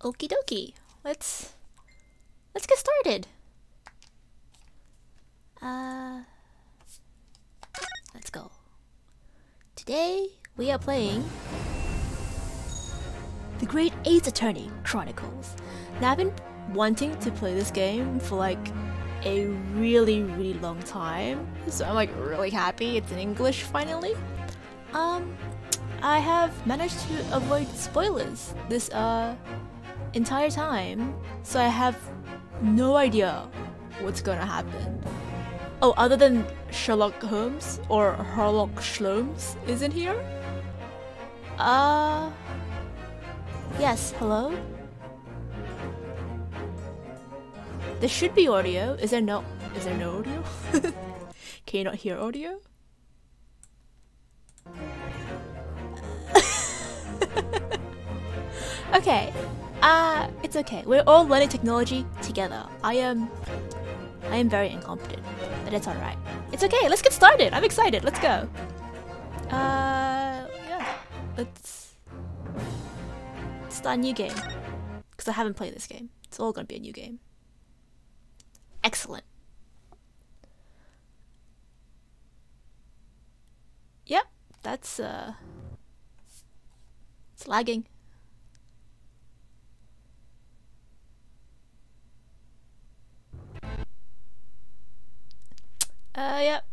Okie dokie. Let's get started. Let's go. Today we are playing the Great Ace Attorney Chronicles. Now I've been wanting to play this game for like a really long time, so I'm like really happy it's in English finally. I have managed to avoid spoilers this entire time, so I have no idea what's gonna happen. Oh, other than Sherlock Holmes or Sherlock Shlomes isn't here? Yes, hello? There should be audio. Is there no audio? Can you not hear audio? Okay. It's okay. We're all learning technology together. I am very incompetent, but it's alright. It's okay, let's get started. I'm excited. Let's go. Yeah. Let's start a new game. Because I haven't played this game. It's all gonna be a new game. Excellent. Yep, that's it's lagging. Yep.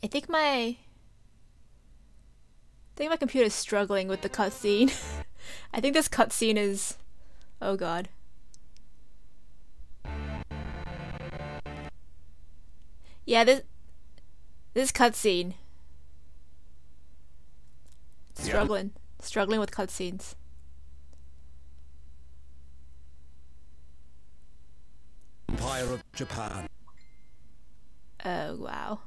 I think my computer's struggling with the cutscene. I think this cutscene is... oh god. Yeah, this cutscene. Struggling with cutscenes. Empire of Japan. Oh wow.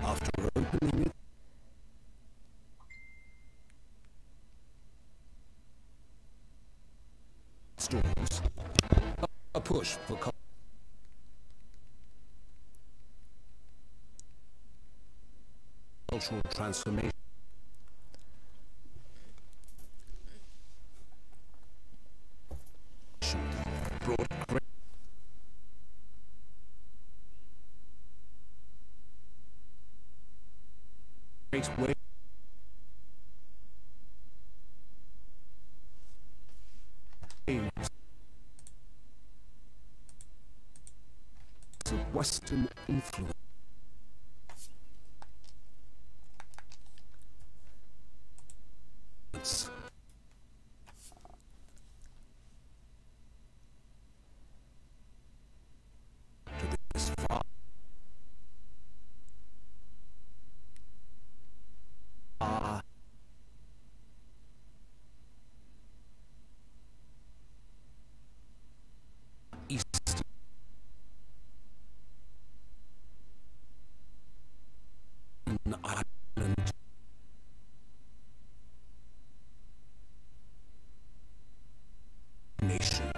After opening it, stores. A push for cultural transformation. Brought great waves of Western influence. To this far east island nation.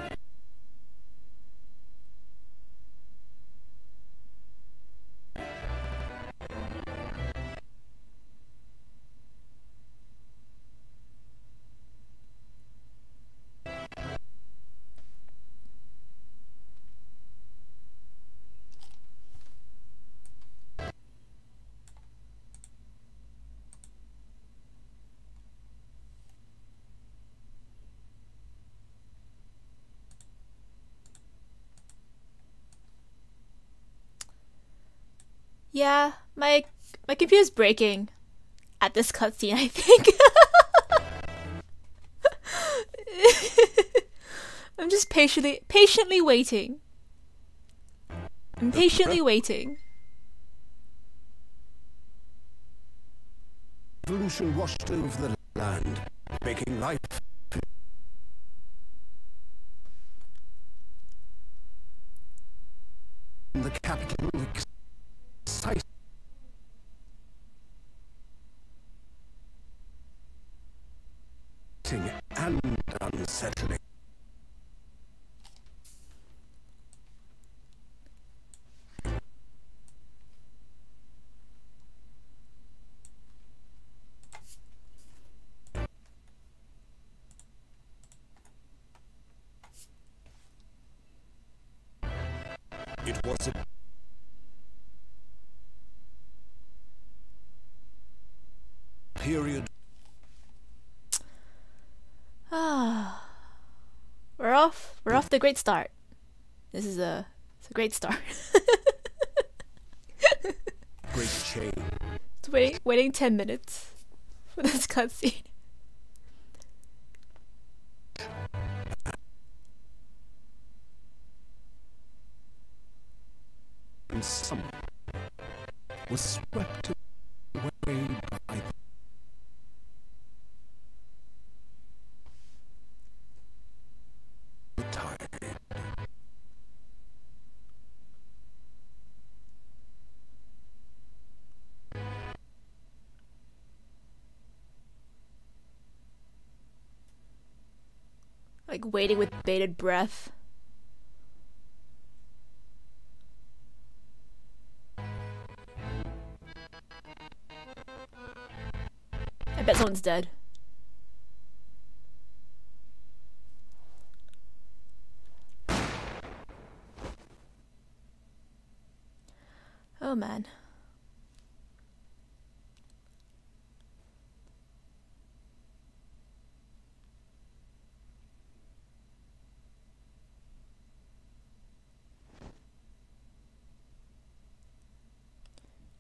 Yeah, my computer's breaking at this cutscene, I think. I'm just patiently waiting. I'm patiently waiting. Revolution washed over the land, making life in the capital exciting and unsettling. It was a period. Ah, we're off. We're off to a great start. It's a great start. Great change. It's waiting 10 minutes for this cutscene. And some was swept away by the tide. Like waiting with bated breath. I bet someone's dead. Oh man.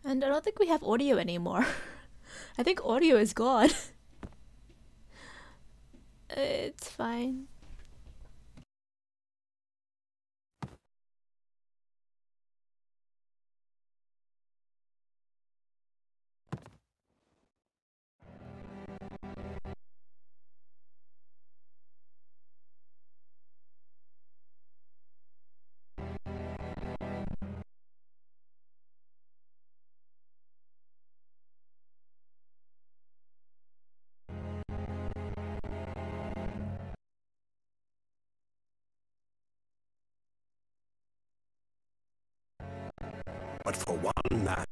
And I don't think we have audio anymore. I think audio is gone. It's fine. But for one man,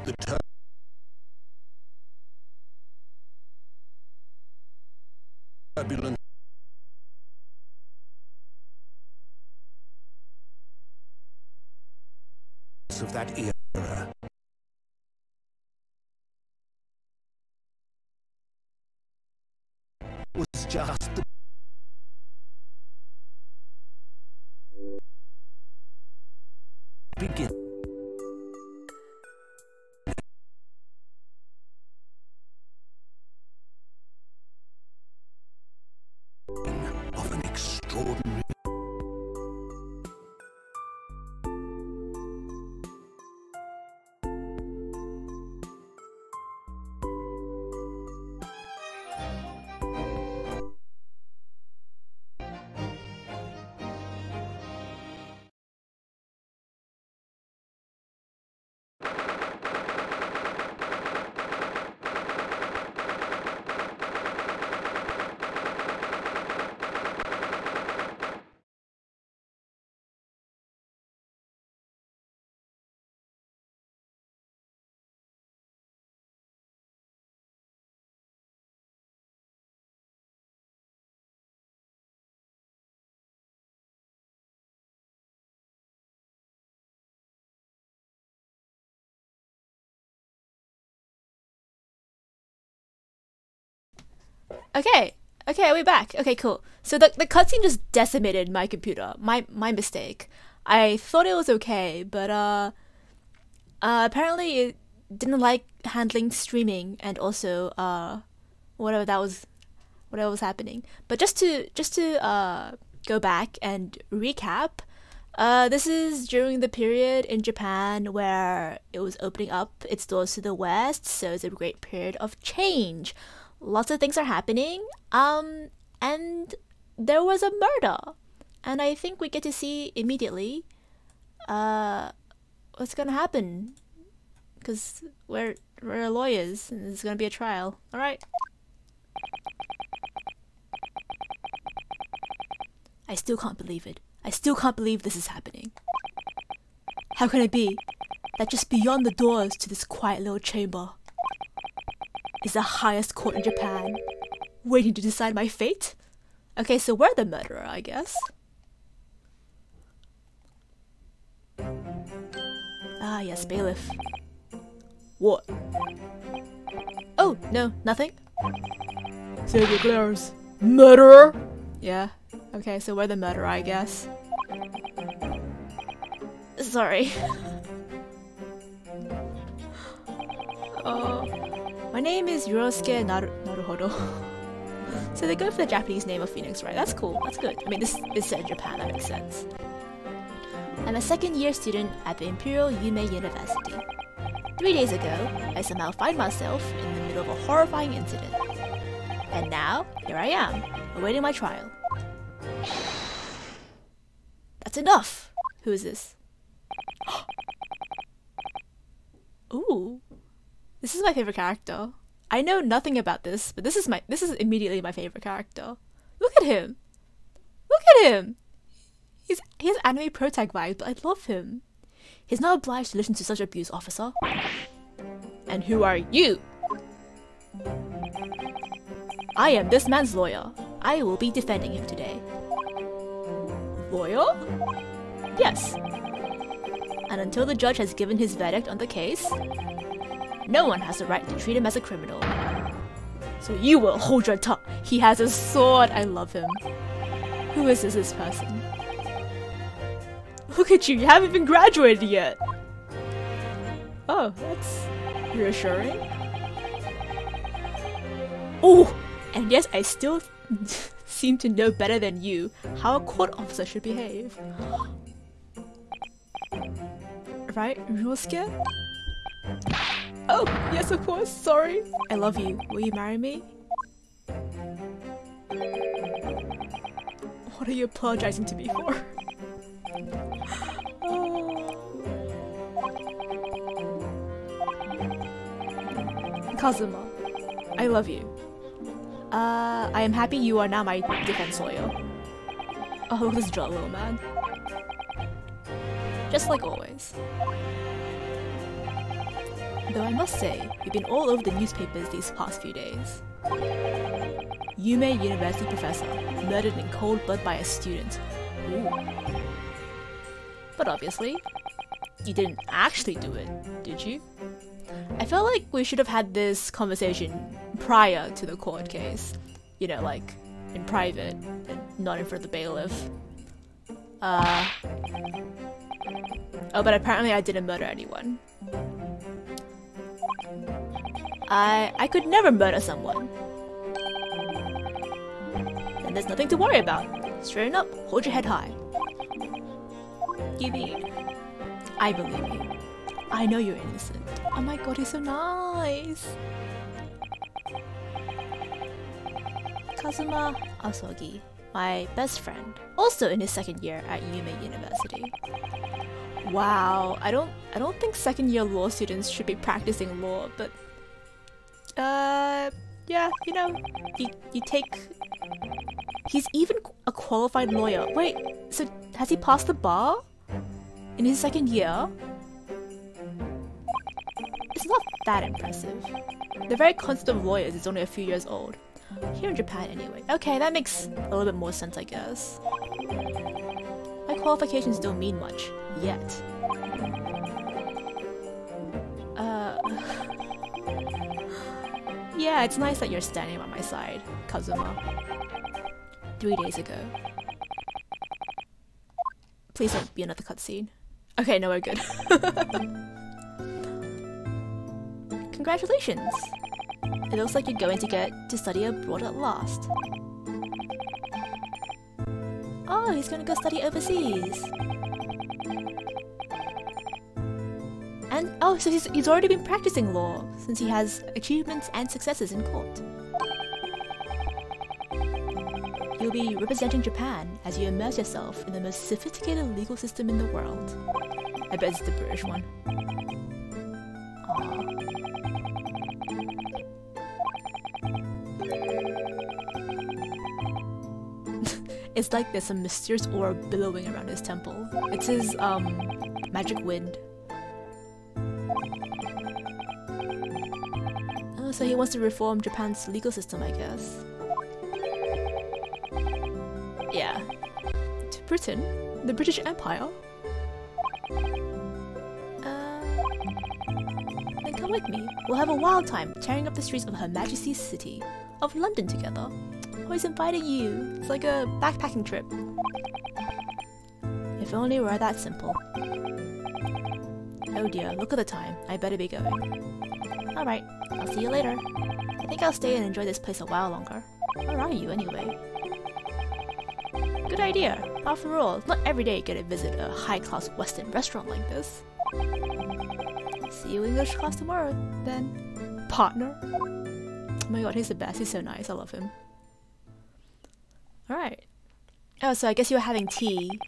the turbulence of that era was just the beginning of an extraordinary Okay, Okay, we're back. Okay, cool. So the cutscene just decimated my computer. My mistake. I thought it was okay, but apparently it didn't like handling streaming and also whatever was happening. But just to go back and recap, this is during the period in Japan where it was opening up its doors to the West, so it's a great period of change. Lots of things are happening, and there was a murder, and I think we get to see immediately what's gonna happen, because we're lawyers and there's gonna be a trial. All right. I still can't believe it. I still can't believe this is happening. How can it be that just beyond the doors to this quiet little chamber is the highest court in Japan, waiting to decide my fate? Okay, so we're the murderer, I guess. Ah, yes, bailiff. What? Oh, no, nothing. Save your glares. Murderer? Yeah. Okay, so we're the murderer, I guess. Sorry. My name is Yurosuke Naruhodo. So they go for the Japanese name of Phoenix, right? That's cool. That's good. I mean, this is set in Japan. That makes sense. I'm a second-year student at the Imperial Yume University. 3 days ago, I somehow find myself in the middle of a horrifying incident. And now, here I am, awaiting my trial. That's enough! Who is this? Ooh. This is my favorite character. I know nothing about this, but this is immediately my favorite character. Look at him! Look at him! He has anime protag vibes, but I love him. He's not obliged to listen to such abuse, officer. And who are you? I am this man's lawyer. I will be defending him today. Lawyer? Yes. And until the judge has given his verdict on the case, no one has the right to treat him as a criminal. So you will hold your tongue. He has a sword. I love him. Who is this person? Look at you. You haven't even graduated yet. Oh, that's reassuring. Oh, and yes, I still seem to know better than you how a court officer should behave. Right, Ryosuke? Oh, yes, of course. Sorry. I love you. Will you marry me? What are you apologizing to me for? Oh. Kazuma, I love you. I am happy you are now my defense lawyer. Oh, look at this drunk little man. Just like always. Though I must say, you've been all over the newspapers these past few days. Yume University professor murdered in cold blood by a student. Ooh. But obviously, you didn't actually do it, did you? I felt like we should have had this conversation prior to the court case. You know, like, in private, and not in front of the bailiff. Oh, but apparently I didn't murder anyone. I could never murder someone. And there's nothing to worry about. Straighten up, hold your head high. You mean? I believe you. I know you're innocent. Oh my god, he's so nice! Kazuma Asogi, my best friend, also in his second year at Yume University. Wow, I don't think second year law students should be practicing law, but yeah, you know, you take. He's even a qualified lawyer. Wait, so has he passed the bar in his second year? It's not that impressive. The very concept of lawyers is only a few years old. Here in Japan anyway. Okay, that makes a little bit more sense, I guess. My qualifications don't mean much. Yet. Yeah, it's nice that you're standing by my side, Kazuma. 3 days ago. Please don't be another cutscene. Okay, no, we're good. Congratulations! It looks like you're going to get to study abroad at last. Oh, he's gonna go study overseas. And oh, so he's already been practicing law, since he has achievements and successes in court. You'll be representing Japan as you immerse yourself in the most sophisticated legal system in the world. I bet it's the British one. Aww. It's like there's some mysterious aura billowing around his temple. It's his, magic wind. Oh, so he wants to reform Japan's legal system, I guess. Yeah. To Britain? The British Empire? Then come with me. We'll have a wild time tearing up the streets of Her Majesty's city of London together. Oh, he's inviting you. It's like a backpacking trip. If only it were that simple. Oh dear, look at the time. I better be going. Alright, I'll see you later. I think I'll stay and enjoy this place a while longer. Where are you anyway? Good idea. After all, not every day you get to visit a high-class Western restaurant like this. See you English class tomorrow, then. Partner. Oh my god, he's the best. He's so nice. I love him. Alright. Oh, so I guess you were having tea.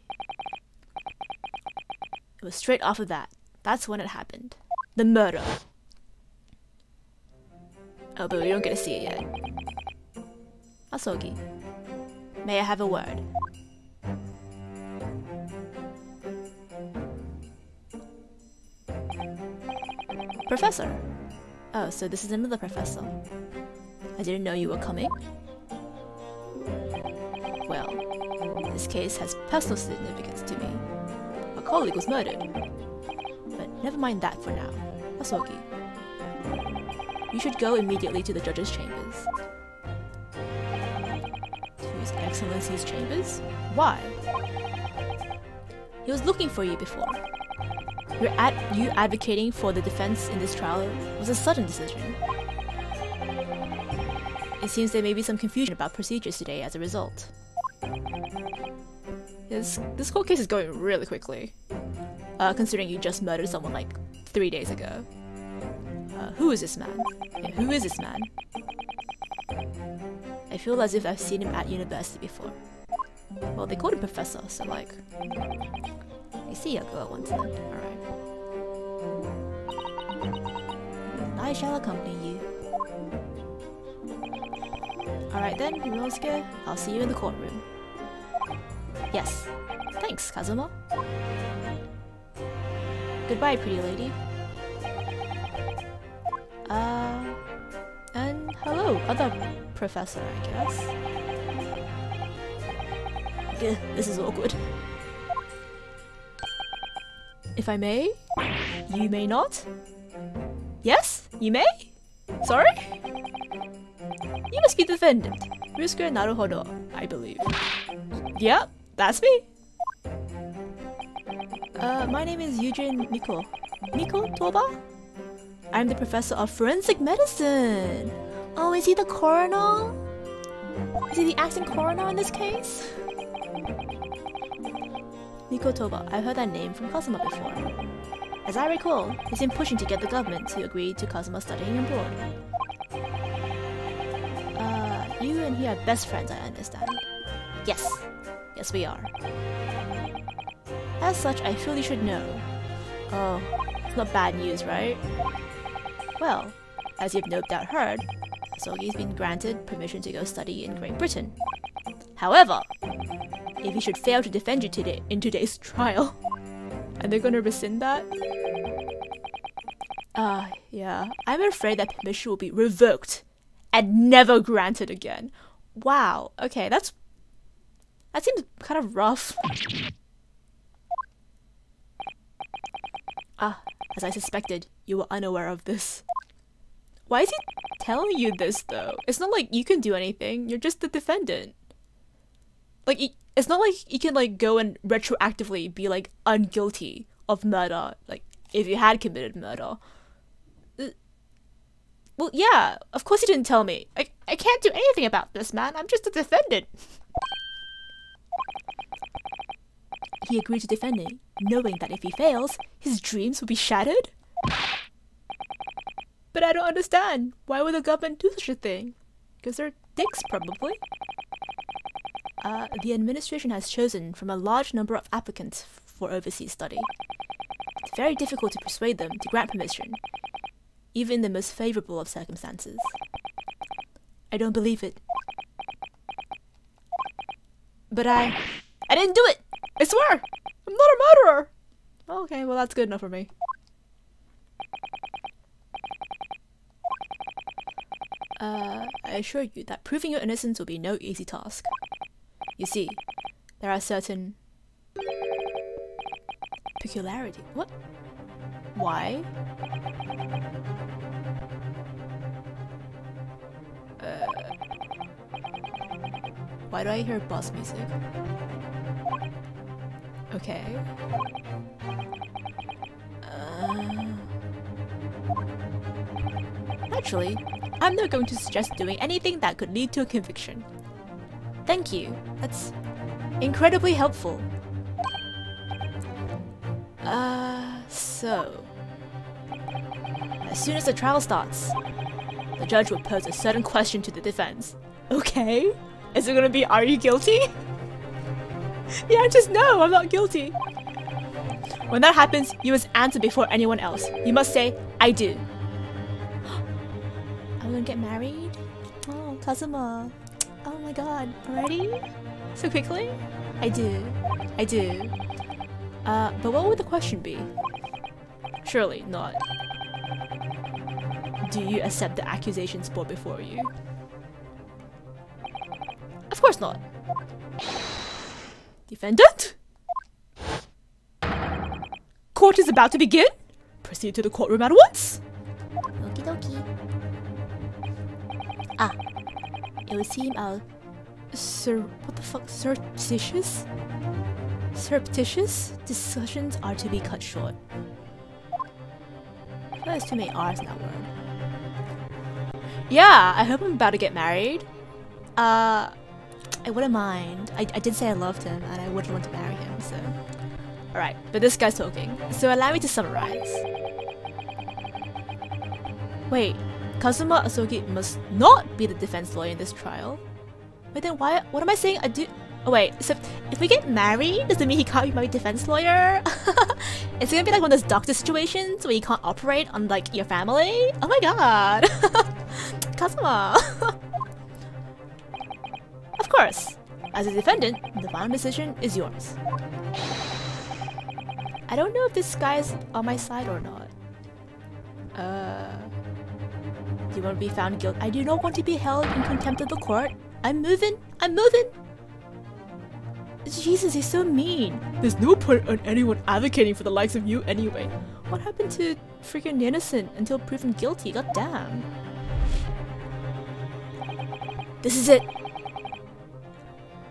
It was straight after that. That's when it happened. The murder. Oh, but we don't get to see it yet. Asogi. May I have a word? Professor. Oh, so this is another professor. I didn't know you were coming. Well, this case has personal significance to me. A colleague was murdered. But never mind that for now. Asogi. You should go immediately to the judge's chambers. To His Excellency's chambers? Why? He was looking for you before. You advocating for the defense in this trial was a sudden decision. It seems there may be some confusion about procedures today as a result. This court case is going really quickly, considering you just murdered someone like 3 days ago. Who is this man? Yeah, who is this man? I feel as if I've seen him at university before. Well, they called him Professor, so like... I see a girl once then. Alright. I shall accompany you. Alright then, Ryosuke. I'll see you in the courtroom. Yes. Thanks, Kazuma. Goodbye, pretty lady. And hello, other professor, I guess. Ugh, this is awkward. If I may? You may not? Yes? You may? Sorry? You must be the defendant. Ryosuke Naruhodo, I believe. Yep, that's me. My name is Eugene Miko. Miko Toba? I'm the professor of forensic medicine. Oh, is he the coroner? Is he the acting coroner in this case? Miko Toba, I've heard that name from Kazuma before. As I recall, he's been pushing to get the government to agree to Kazuma studying abroad. You and he are best friends, I understand. Yes. Yes, we are. As such, I feel you should know. Oh, it's not bad news, right? Well, as you've no doubt heard, Asogi's been granted permission to go study in Great Britain. However, if he should fail to defend you today in today's trial, are they gonna rescind that? Yeah. I'm afraid that permission will be revoked and never granted again. Wow. Okay, that seems kind of rough. As I suspected, you were unaware of this. Why is he telling you this though. It's not like you can do anything. You're just the defendant. Like, it's not like you can like go and retroactively be like unguilty of murder, like if you had committed murder. Well, yeah, of course you didn't tell me. I can't do anything about this, man. I'm just a defendant. He agreed to defending, knowing that if he fails, his dreams will be shattered? But I don't understand. Why would the government do such a thing? Because they're dicks, probably. The administration has chosen from a large number of applicants for overseas study. It's very difficult to persuade them to grant permission, even in the most favorable of circumstances. I don't believe it. But I didn't do it! I swear! I'm not a murderer! Okay, well that's good enough for me. I assure you that proving your innocence will be no easy task. You see, there are certain peculiarities. What? Why? Why do I hear boss music? Okay. Naturally, I'm not going to suggest doing anything that could lead to a conviction. Thank you. That's incredibly helpful. So... as soon as the trial starts, the judge will pose a certain question to the defense. Okay? Is it gonna be, are you guilty? The answer is no, I'm not guilty. When that happens, you must answer before anyone else. You must say, I do. Are we gonna get married? Oh, Kazuma. Oh my god, already? So quickly? I do. I do. But what would the question be? Surely not. Do you accept the accusations brought before you? Of course not. Defendant? Court is about to begin? Proceed to the courtroom at once. Okie dokie. Ah. It would seem what the fuck? Surreptitious discussions are to be cut short. There's too many R's in that word. Yeah, I hope I'm about to get married. I wouldn't mind. I did say I loved him and I would want to marry him, so... Alright, but this guy's talking. So allow me to summarize. Wait, Kazuma Asogi must not be the defense lawyer in this trial. Wait, then why? What am I saying? I do. Oh wait, so if we get married, does it mean he can't be my defense lawyer? It's gonna be like one of those doctor situations where you can't operate on like your family. Oh my god, Kazuma. Of course, as a defendant, the final decision is yours. I don't know if this guy's on my side or not. Do you want to be found guilty? I do not want to be held in contempt of the court. I'm moving. I'm moving. Jesus, he's so mean. There's no point on anyone advocating for the likes of you anyway. What happened to freaking innocent until proven guilty? God damn. This is it.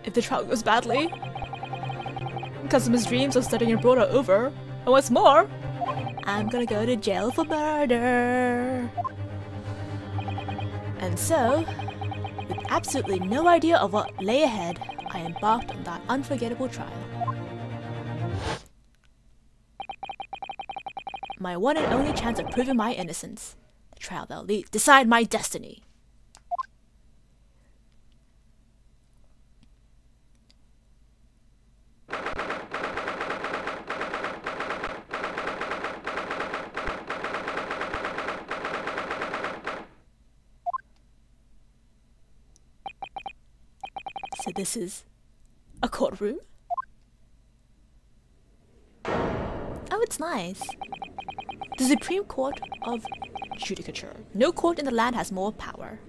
If the trial goes badly, Kazuma's dreams of studying abroad are over, and what's more, I'm gonna go to jail for murder. And so, with absolutely no idea of what lay ahead, I embarked on that unforgettable trial. My one and only chance of proving my innocence. The trial that will decide my destiny. So this is a courtroom? Oh, it's nice. The Supreme Court of Judicature. No court in the land has more power.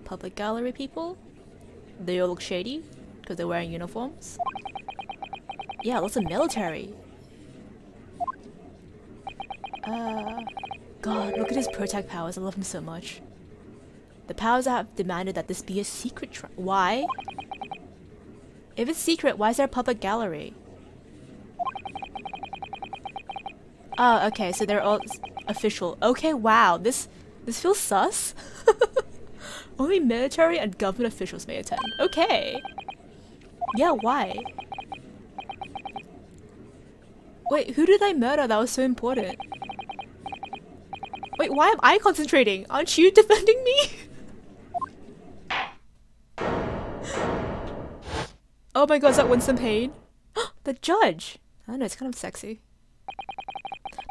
Public gallery people? They all look shady because they're wearing uniforms. Yeah, lots of military. God, look at his protect powers. I love him so much. The powers have demanded that this be a secret trial. Why? If it's secret, why is there a public gallery? Oh, okay, so they're all official. Okay, wow, this feels sus. Only military and government officials may attend. Okay. Yeah, why? Wait, who did I murder that was so important? Wait, why am I concentrating? Aren't you defending me? Oh my god, is that Winston Payne? The judge! I don't know, it's kind of sexy.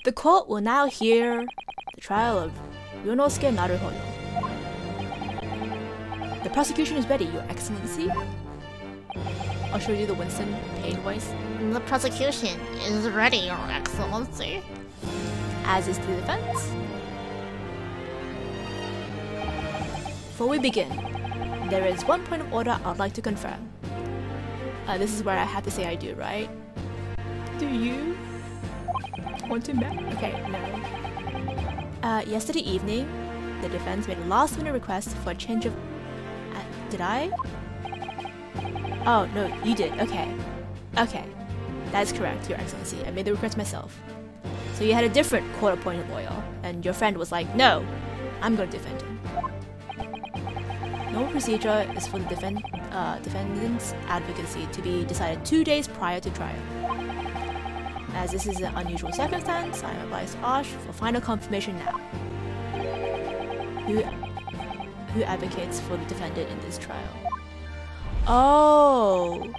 The court will now hear the trial of Ryunosuke Naruhodo. The prosecution is ready, Your Excellency. I'll show you the Winston Payne voice. The prosecution is ready, Your Excellency. As is the defense. Before we begin, there is one point of order I'd like to confirm. This is where I have to say I do, right? Do you want to marry? Okay, no. Yesterday evening, the defense made a last-minute request for a change of... did I? Oh, no, you did. Okay. Okay. That is correct, Your Excellency. I made the request myself. So you had a different court-appointed lawyer, and your friend was like, no, I'm going to defend him. Normal procedure is for the defendant's advocacy to be decided 2 days prior to trial. As this is an unusual circumstance, I am advised to ask for final confirmation now. Who advocates for the defendant in this trial? Oh!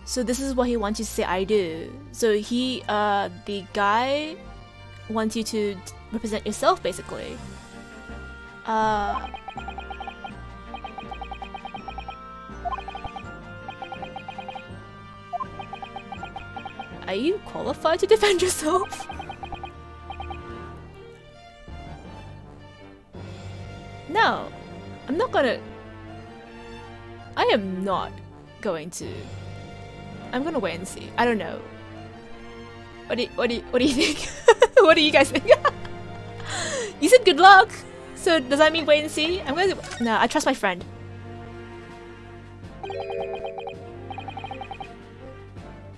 So this is what he wants you to say I do. So he, the guy wants you to represent yourself, basically. Are you qualified to defend yourself? No, I'm not gonna... I am not going to... I'm gonna wait and see. I don't know. What do you think? What do you guys think? You said good luck! So does that mean wait and see? I'm gonna... No, I trust my friend.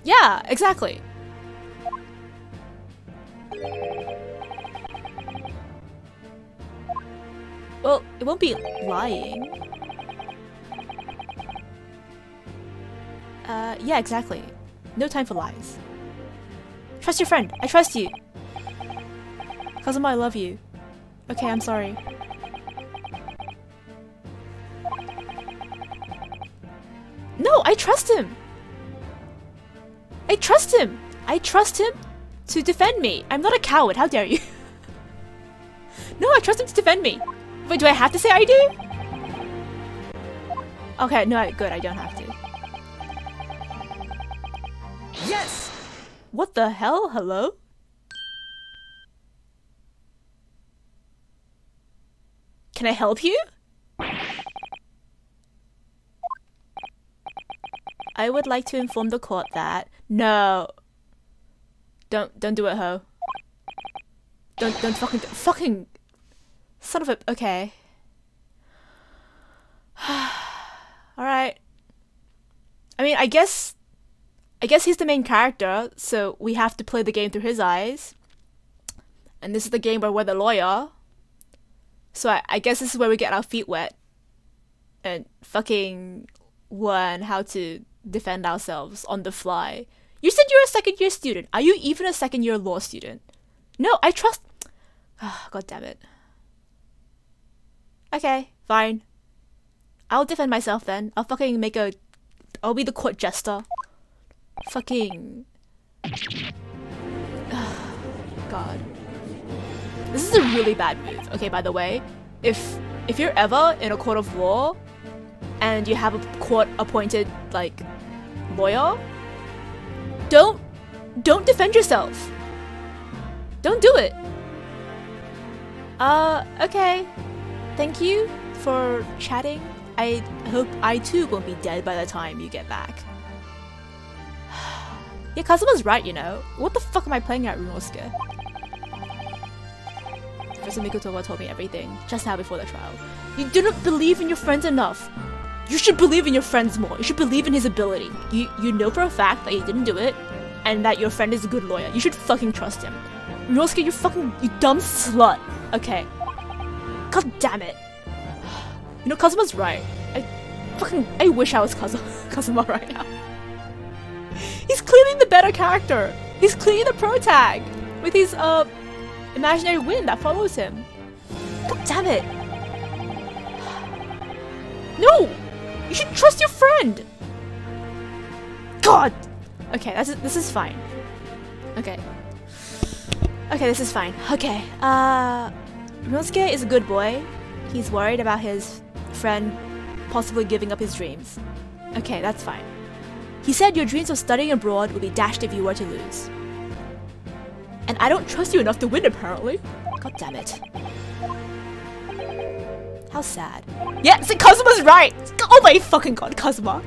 Yeah, exactly. Well, it won't be lying. Yeah, exactly. No time for lies. Trust your friend. I trust you. Kazuma, I love you. Okay, I'm sorry. No, I trust him. I trust him! I trust him to defend me! I'm not a coward, how dare you! No, I trust him to defend me! Wait, do I have to say I do? Okay, no, good, I don't have to. Yes! What the hell? Hello? Can I help you? I would like to inform the court that... No. Don't do it, ho. Don't fucking... Son of a... Okay. Alright. I mean, I guess he's the main character, so we have to play the game through his eyes. And this is the game where we're the lawyer. So I guess this is where we get our feet wet. And fucking learn how to defend ourselves on the fly. You said you're a second-year student. Are you even a second-year law student? No, I trust... God damn it. Okay, fine. I'll defend myself then. I'll fucking make a... I'll be the court jester. Fucking... God. This is a really bad move. Okay, by the way. If you're ever in a court of law and you have a court-appointed, like, lawyer, don't defend yourself. Don't do it. Okay. Thank you for chatting. I hope I too won't be dead by the time you get back. Yeah, Kazuma's right, you know. What the fuck am I playing at, Ryunosuke? Professor Mikotowa told me everything just now before the trial. You didn't believe in your friends enough. You should believe in your friends more. You should believe in his ability. You know for a fact that he didn't do it, and that your friend is a good lawyer. You should fucking trust him. Ryosuke, you dumb slut. Okay. God damn it. You know, Kazuma's right. I wish I was Kazuma right now. He's clearly the better character. He's clearly the protag with his imaginary wind that follows him. God damn it. No! You should trust your friend! God! Okay, this is fine. Okay. Okay, this is fine. Okay, Ryosuke is a good boy. He's worried about his friend possibly giving up his dreams. Okay, that's fine. He said your dreams of studying abroad would be dashed if you were to lose. And I don't trust you enough to win, apparently. God damn it. How sad. Yeah, see, Kazuma's right! Oh my fucking god, Kazuma.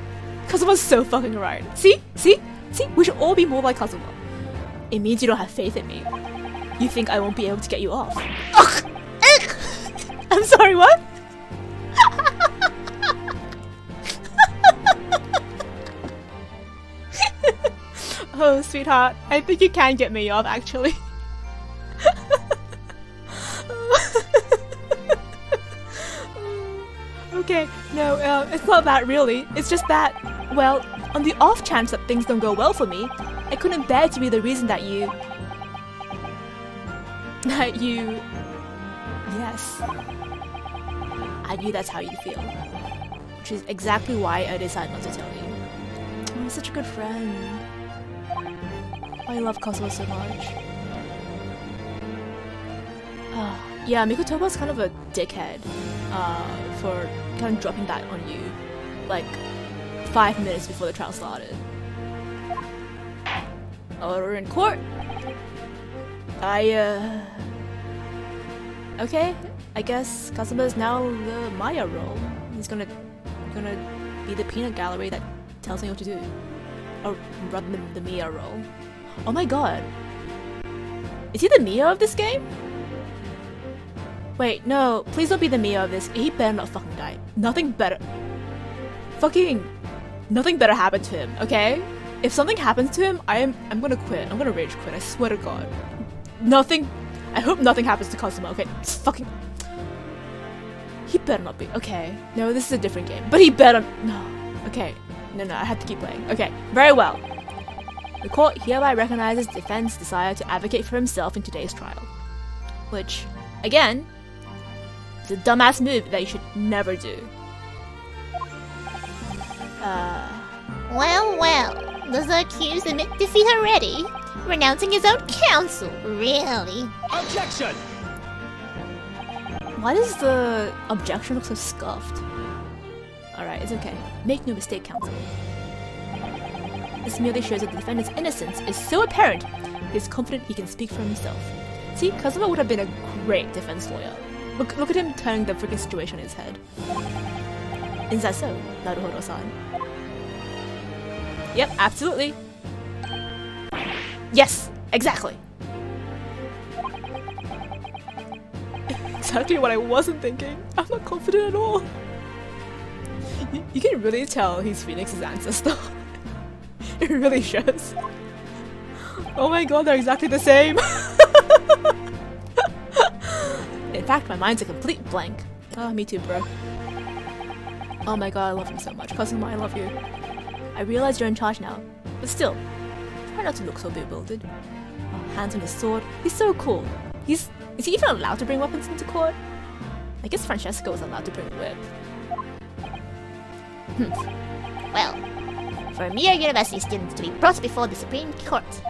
Kazuma's so fucking right. See? See? See? We should all be more like Kazuma. It means you don't have faith in me. You think I won't be able to get you off. Ugh! I'm sorry, what? Oh, sweetheart, I think you can get me off, actually. Okay, no, it's not that really. It's just that, well, on the off chance that things don't go well for me, I couldn't bear to be the reason that you... Yes. I knew that's how you feel. Which is exactly why I decided not to tell you. Oh, you're such a good friend. I love Kazuma so much. Yeah, Mikotoba's kind of a dickhead for kind of dropping that on you like 5 minutes before the trial started. Oh, we're in court. Okay, I guess Kazuma is now the Maya role. He's gonna be the peanut gallery that tells me what to do. Or rather the Mia role. Oh my god. Is he the Mia of this game? Wait, no, please don't be the Mia of this. He better not fucking die. Nothing better happen to him, okay? If something happens to him, I'm gonna quit. I'm gonna rage quit, I swear to god. I hope nothing happens to Kazuma, okay? Just fucking... He better not be. Okay. No, this is a different game. But he better... No. Okay. No, I have to keep playing. Okay. Very well. The court hereby recognizes the defense's desire to advocate for himself in today's trial. Which, again, is a dumbass move that you should never do. Well, does the accused admit defeat already? Renouncing his own counsel, really? Objection! Why does the objection look so scuffed? Alright, it's okay. Make no mistake, counsel. This merely shows that the defendant's innocence is so apparent, he is confident he can speak for himself. See, Kazuma would have been a great defense lawyer. Look at him turning the freaking situation on his head. Is that so, Naruhodo-san? Yep, absolutely. Yes, exactly. Exactly what I wasn't thinking. I'm not confident at all. You can really tell he's Phoenix's ancestor. It really shows. Oh my god, they're exactly the same. In fact, my mind's a complete blank. Oh, me too, bro. Oh my god, I love him so much. Kazuma, I love you. I realize you're in charge now, but still, try not to look so bewildered. Oh, hands on his sword. He's so cool. Is he even allowed to bring weapons into court? I guess Francesco was allowed to bring a whip. Well, for mere university students to be brought before the Supreme Court.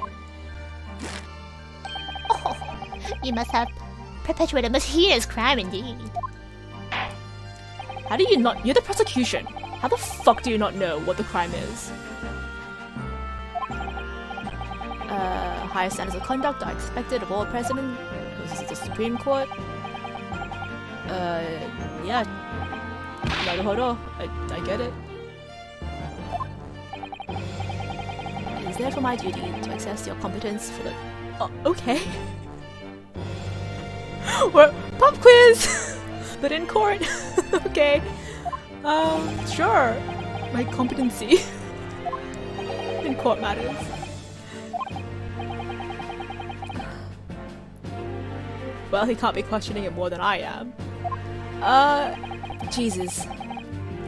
Oh, you must have perpetuated a most heinous crime indeed. How do you not? You're the prosecution. How the fuck do you not know what the crime is? Higher standards of conduct are expected of all president. This is the Supreme Court. Yeah. Naruhodo, I get it. It is therefore my duty to assess your competence for the... Oh, okay. What? Pop quiz! But in court. Okay. Sure. My competency in court matters. Well, he can't be questioning it more than I am. Jesus.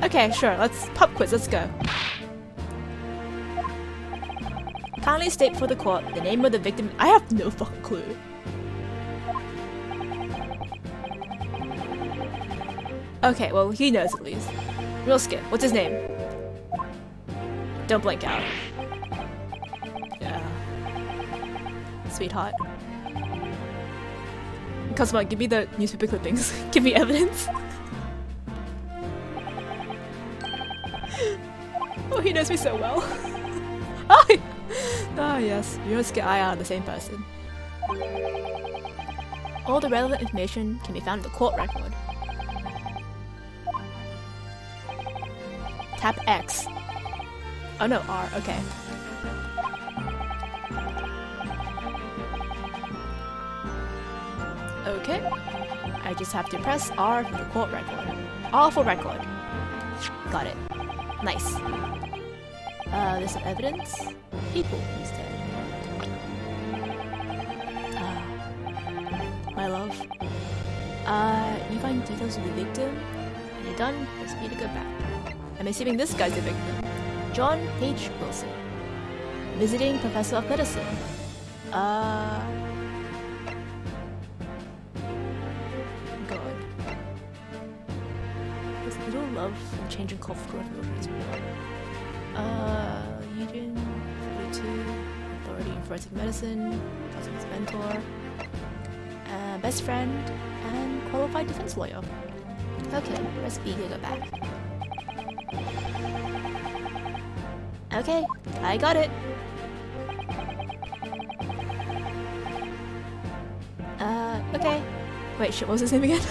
Okay, sure, let's pop quiz, let's go. Kindly state for the court the name of the victim. I have no fucking clue. Okay, well, he knows at least. Real skip. What's his name? Don't blink out. Yeah. Sweetheart. Kazuma, give me the newspaper clippings. Give me evidence. Oh, he knows me so well. Oh, yes. You don't get eye out of the same person. All the relevant information can be found in the court record. Tap X. Oh no, R. Okay. Okay. I just have to press R for the court record. R for record. Got it. Nice. There's some evidence. People instead. My love. You find details of the victim. When you're done, press me to go back. I'm assuming this guy's the victim. John H. Wilson. Visiting Professor of Medicine. God. There's little love and changing cultural revolutions. Eugene, 42, authority in forensic medicine, Kazuma's mentor, best friend, and qualified defense lawyer. Okay, press B to go back. Okay, I got it. Okay. Wait, shit, what was his name again?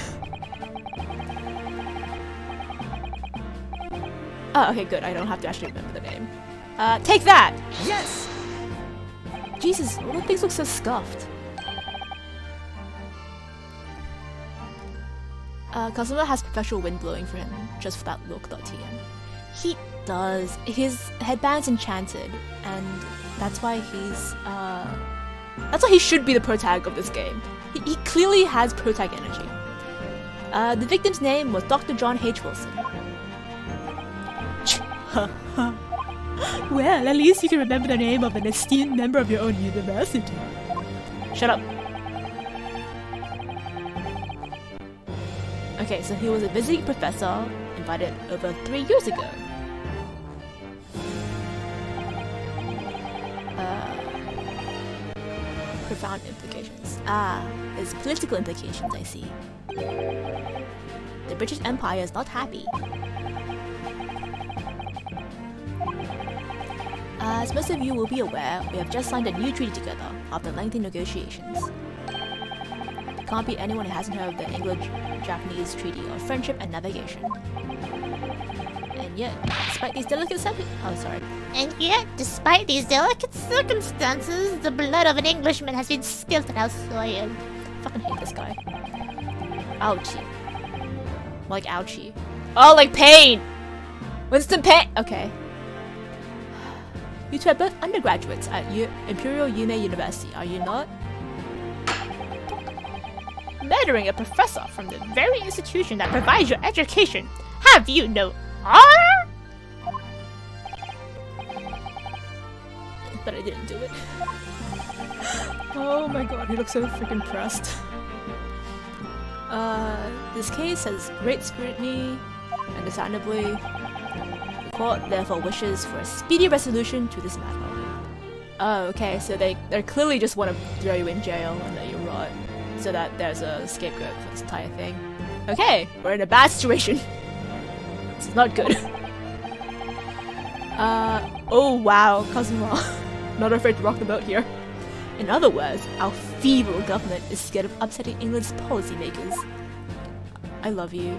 Oh, okay, good. I don't have to actually remember the name. Take that! Yes! Jesus, all the things look so scuffed. Kazuma has professional wind blowing for him, just for that look.tm. He does. His headband's enchanted, and that's why he's, that's why he should be the protag of this game. He clearly has protag energy. The victim's name was Dr. John H. Wilson. Well, at least you can remember the name of an esteemed member of your own university. Shut up. Okay, so he was a visiting professor invited over 3 years ago. Profound implications. Ah, there's political implications, I see. The British Empire is not happy. As most of you will be aware, we have just signed a new treaty together after lengthy negotiations. There can't be anyone who hasn't heard of the Anglo-Japanese Treaty of Friendship and Navigation. And yet, despite these delicate circumstances, the blood of an Englishman has been spilled on our soil. I fucking hate this guy. Ouchie. Like ouchie. Oh, like pain! Winston Pain! Okay. You two are both undergraduates at Imperial Yume University, are you not? Murdering a professor from the very institution that provides your education. Have you no honor? But I didn't do it. Oh my god, he looks so freaking pressed. This case has great scrutiny, understandably. The court therefore wishes for a speedy resolution to this matter. Oh, okay, so they clearly just want to throw you in jail and let you rot, so that there's a scapegoat for this entire thing. Okay, we're in a bad situation. This is not good. Oh wow, Kazuma. Not afraid to rock the boat here. In other words, our feeble government is scared of upsetting England's policymakers. I love you.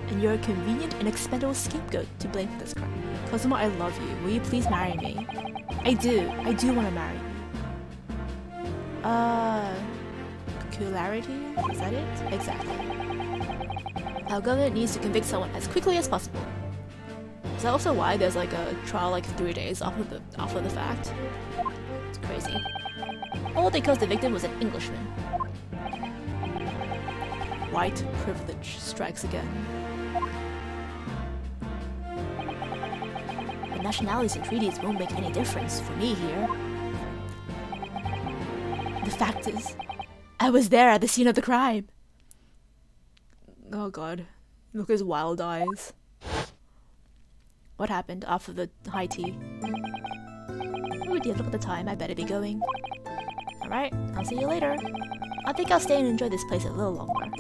And you're a convenient and expendable scapegoat to blame for this crime. Kazuma, I love you. Will you please marry me? I do want to marry you. Specularity? Is that it? Exactly. Our government needs to convict someone as quickly as possible. Is that also why there's like a trial like 3 days after the fact? It's crazy. All because the victim was an Englishman. White privilege strikes again. The nationalities and treaties won't make any difference for me here. The fact is, I was there at the scene of the crime. Oh god. Look at his wild eyes. What happened after the high tea? Oh dear, look at the time. I better be going. Alright, I'll see you later. I think I'll stay and enjoy this place a little longer.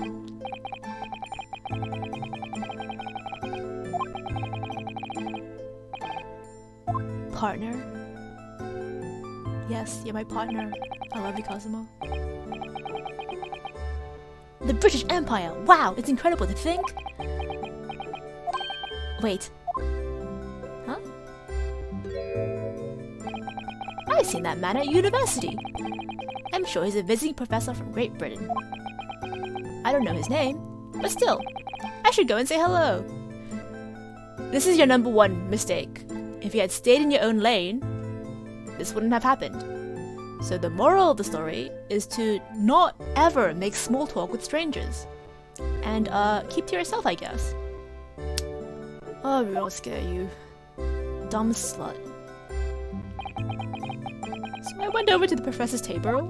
Partner? Yes, you're my partner. I love you, Kazuma. The British Empire! Wow, it's incredible to think! Wait. Huh? I've seen that man at university! I'm sure he's a visiting professor from Great Britain. I don't know his name, but still, I should go and say hello. This is your #1 mistake. If you had stayed in your own lane, this wouldn't have happened. So the moral of the story is to not ever make small talk with strangers. And keep to yourself, I guess. Oh, we won't scare you. Dumb slut. So I went over to the professor's table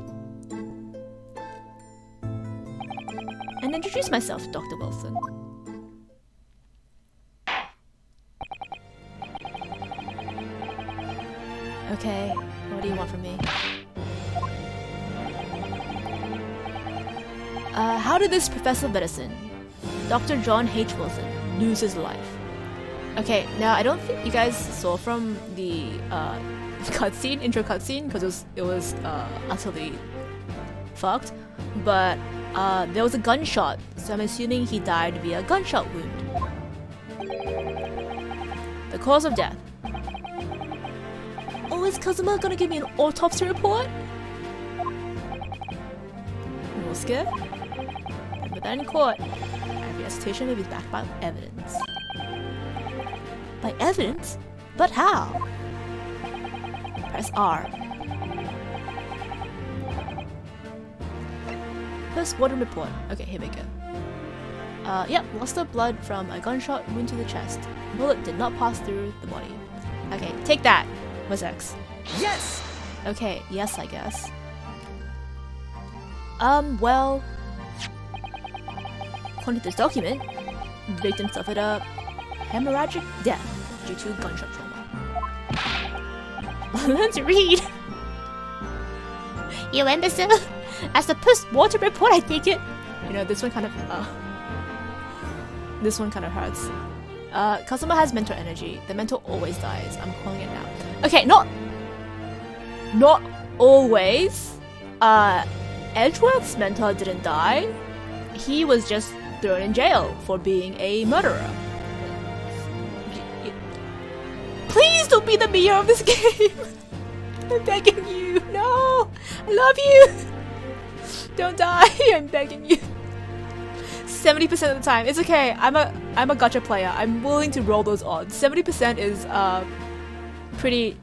and introduced myself to Dr. Wilson. Okay, what do you want from me? How did this professor of medicine, Dr. John H. Wilson, lose his life? Okay, now I don't think you guys saw from the intro cutscene, because it was utterly fucked, but there was a gunshot, so I'm assuming he died via gunshot wound. The cause of death. Oh, is Kazuma gonna give me an autopsy report? No scare? Remember that in court. Every recitation may be backed by evidence. By evidence? But how? Press R. Post-mortem report. Okay, here we go. Yep, loss of blood from a gunshot wound to the chest. Bullet did not pass through the body. Okay, take that. What's X? Yes! Okay, yes, I guess. Well, according to this document, the victim suffered a hemorrhagic death due to gunshot trauma. Learn to read! You imbecile! As a post-mortem report, I take it. You know, this one kind of hurts. Kazuma has mental energy. The mental always dies. I'm calling it now. Okay, not always. Edgeworth's mentor didn't die. He was just thrown in jail for being a murderer. Please don't be the mayor of this game. I'm begging you. No, I love you. Don't die. I'm begging you. 70% of the time. It's okay. I'm a gacha player. I'm willing to roll those odds. 70% is pretty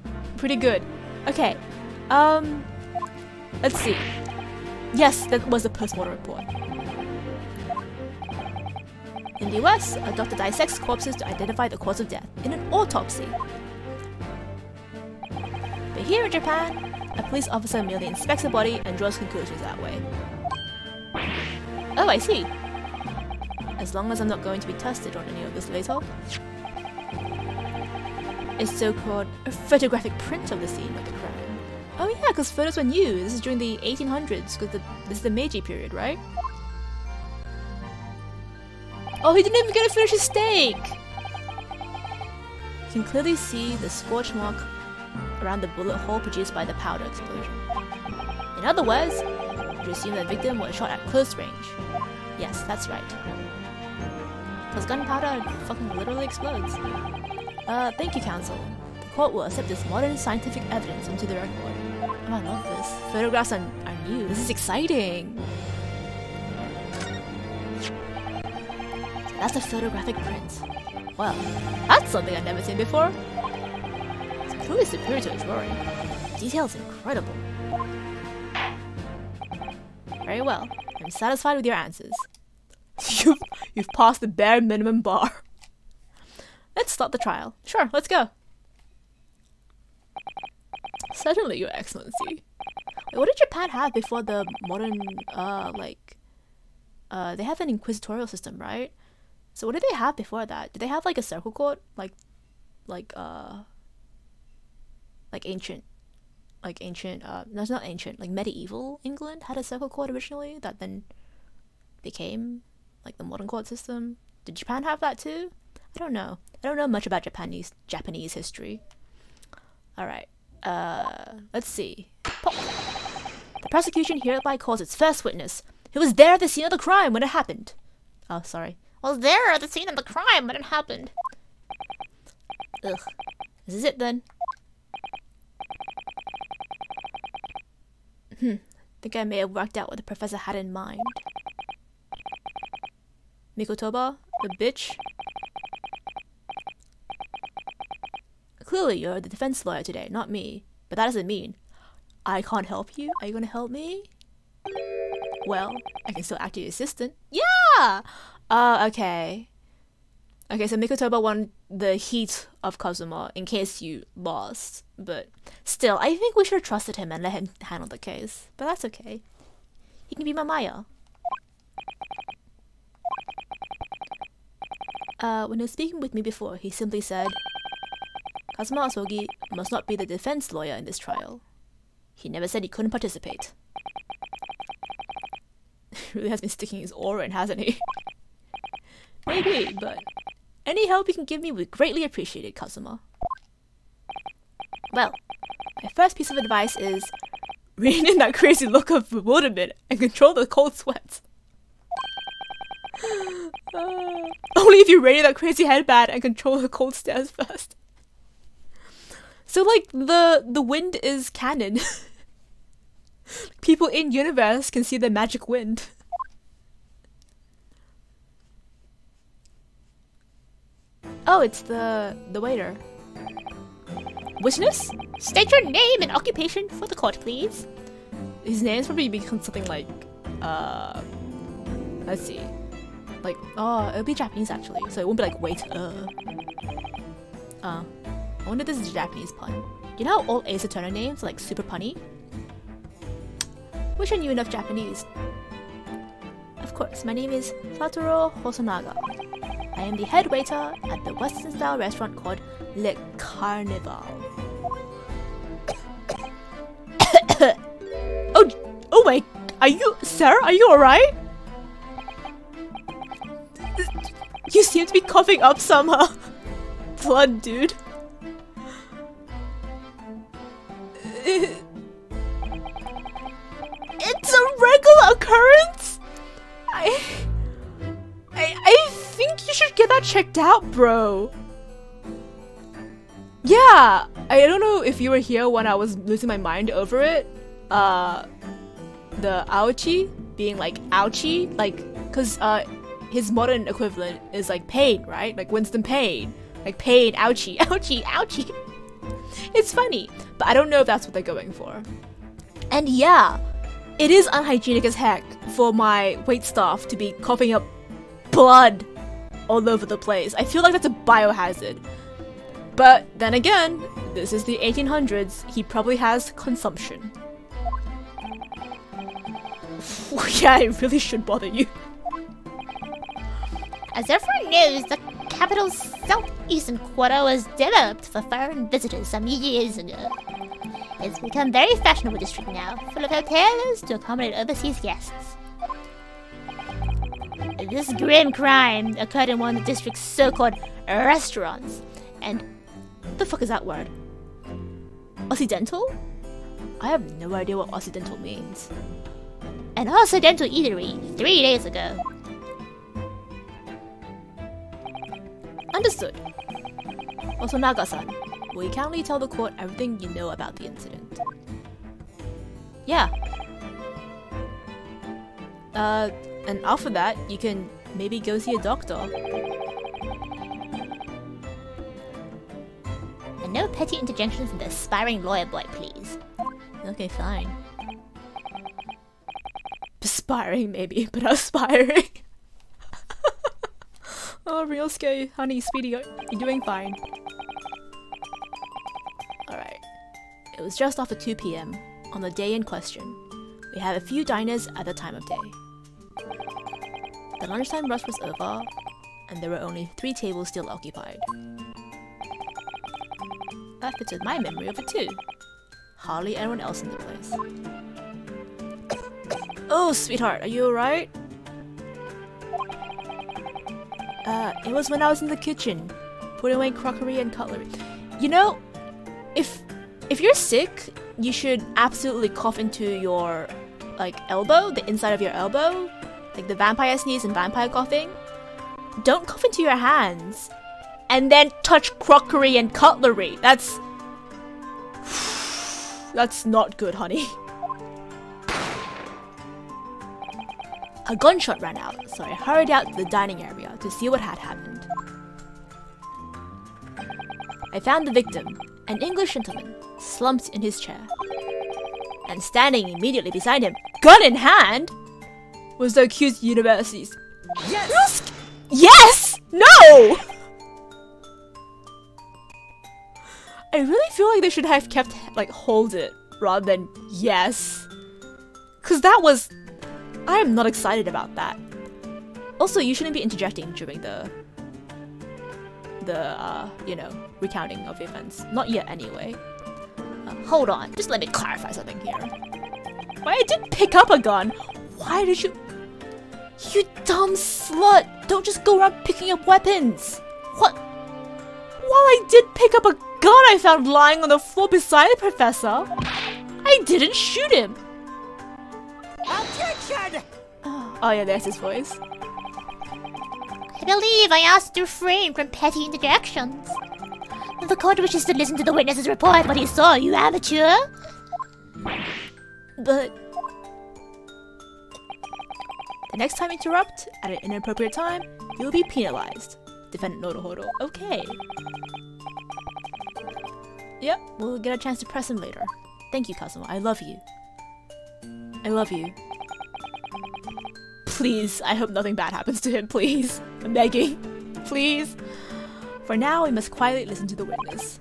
good. Okay. Let's see. Yes, that was a post-mortem report. In the US, a doctor dissects corpses to identify the cause of death in an autopsy. But here in Japan, a police officer merely inspects a body and draws conclusions that way. Oh, I see. As long as I'm not going to be tested on any of this later. A so-called photographic print of the scene of the crime. Oh yeah, because photos were new. This is during the 1800s, because this is the Meiji period, right? Oh, he didn't even get to finish his steak! You can clearly see the scorch mark around the bullet hole produced by the powder explosion. In other words, you assume the victim was shot at close range. Yes, that's right. Because gunpowder fucking literally explodes. Thank you, counsel. The court will accept this modern scientific evidence into the record. Oh, I love this. Photographs are new. This is exciting. That's a photographic print. Well, that's something I've never seen before. It's truly superior to a drawing. Detail is incredible. Very well. I'm satisfied with your answers. You've passed the bare minimum bar. Let's start the trial. Sure, let's go. Certainly, Your Excellency. Wait, what did Japan have before the modern, they have an inquisitorial system, right? So what did they have before that? Did they have like a circle court? Like ancient, no, it's not ancient, like medieval England had a circle court originally that then became like the modern court system. Did Japan have that too? I don't know. I don't know much about Japanese history. Alright. Let's see. Pop. The prosecution hereby calls its first witness, who was there at the scene of the crime when it happened. Oh, sorry. Was there at the scene of the crime when it happened. Ugh. This is it then. Think I may have worked out what the professor had in mind. Mikotoba, the bitch. Clearly you're the defense lawyer today, not me. But that doesn't mean I can't help you. Are you gonna help me? Well, I can still act as your assistant. Yeah! Okay. Okay, so Mikotoba won the heat of Kazuma in case you lost. But still, I think we should have trusted him and let him handle the case. But that's okay. He can be my Maya. When he was speaking with me before, he simply said, Kazuma Asogi must not be the defense lawyer in this trial. He never said he couldn't participate. He really has been sticking his oar in, hasn't he? Maybe, but any help you can give me would greatly appreciated, Kazuma. Well, my first piece of advice is rein in that crazy look of bewilderment and control the cold sweats. Only if you rein in that crazy headband and control the cold stares first. So like the wind is canon. People in universe can see the magic wind. Oh, it's the waiter. Witness? State your name and occupation for the court, please. His name's probably become something like let's see. Like, oh, it'll be Japanese actually, so it won't be like waiter. I wonder if this is a Japanese pun. You know how all Ace Attorney names are like super punny? Wish I knew enough Japanese. Of course, my name is Satoru Hosonaga. I am the head waiter at the Western style restaurant called Le Carnival. Oh wait, sir, are you alright? You seem to be coughing up some blood, dude. It's a regular occurrence? I think you should get that checked out, bro. Yeah, I don't know if you were here when I was losing my mind over it. The ouchie being like ouchie, like, cause his modern equivalent is like pain, right? Like Winston Pain. Like pain, ouchie, ouchie, ouchie. It's funny, but I don't know if that's what they're going for. And yeah, it is unhygienic as heck for my waitstaff to be coughing up blood all over the place. I feel like that's a biohazard. But then again, this is the 1800s. He probably has consumption. Yeah, it really should bother you. As everyone knows, the capital's southeastern quarter was developed for foreign visitors some years ago. It's become a very fashionable district now, full of hotels to accommodate overseas guests. This grim crime occurred in one of the district's so-called restaurants. And what the fuck is that word? Occidental? I have no idea what Occidental means. An Occidental eatery 3 days ago. Understood. Osonaga-san, will you kindly tell the court everything you know about the incident? Yeah. And after that, you can maybe go see a doctor. And no petty interjections from the aspiring lawyer boy, please. Okay, fine. Aspiring, maybe, but aspiring. Oh, real scary, honey, sweetie, you're doing fine. Alright. It was just after 2 PM on the day in question. We had a few diners at the time of day. The lunchtime rush was over, and there were only 3 tables still occupied. That fits with my memory of it too. Hardly anyone else in the place. Oh, sweetheart, are you alright? It was when I was in the kitchen, putting away crockery and cutlery. You know, if you're sick, you should absolutely cough into your, like, elbow, the inside of your elbow. Like the vampire sneeze and vampire coughing. Don't cough into your hands. And then touch crockery and cutlery. That's not good, honey. A gunshot rang out, so I hurried out to the dining area to see what had happened. I found the victim, an English gentleman, slumped in his chair. And standing immediately beside him, gun in hand, was the accused university's. Yes! Yes! No! I really feel like they should have kept, like, hold it, rather than yes. Cause that was... I am not excited about that. Also, you shouldn't be interjecting during the you know, recounting of events. Not yet, anyway. Hold on, just let me clarify something here. Why I did pick up a gun? Why did you... You dumb slut! Don't just go around picking up weapons! What? While I did pick up a gun I found lying on the floor beside the professor, I didn't shoot him! Objection! Oh yeah, there's his voice. I believe I asked to refrain from petty interjections. The court wishes to listen to the witness's report what he saw, you amateur! But... The next time you interrupt at an inappropriate time, you'll be penalized. Defendant naruhodo. Okay. Yep, we'll get a chance to press him later. Thank you, Kazuma. I love you. I love you. Please, I hope nothing bad happens to him, please. I'm begging. Please. For now, we must quietly listen to the witness.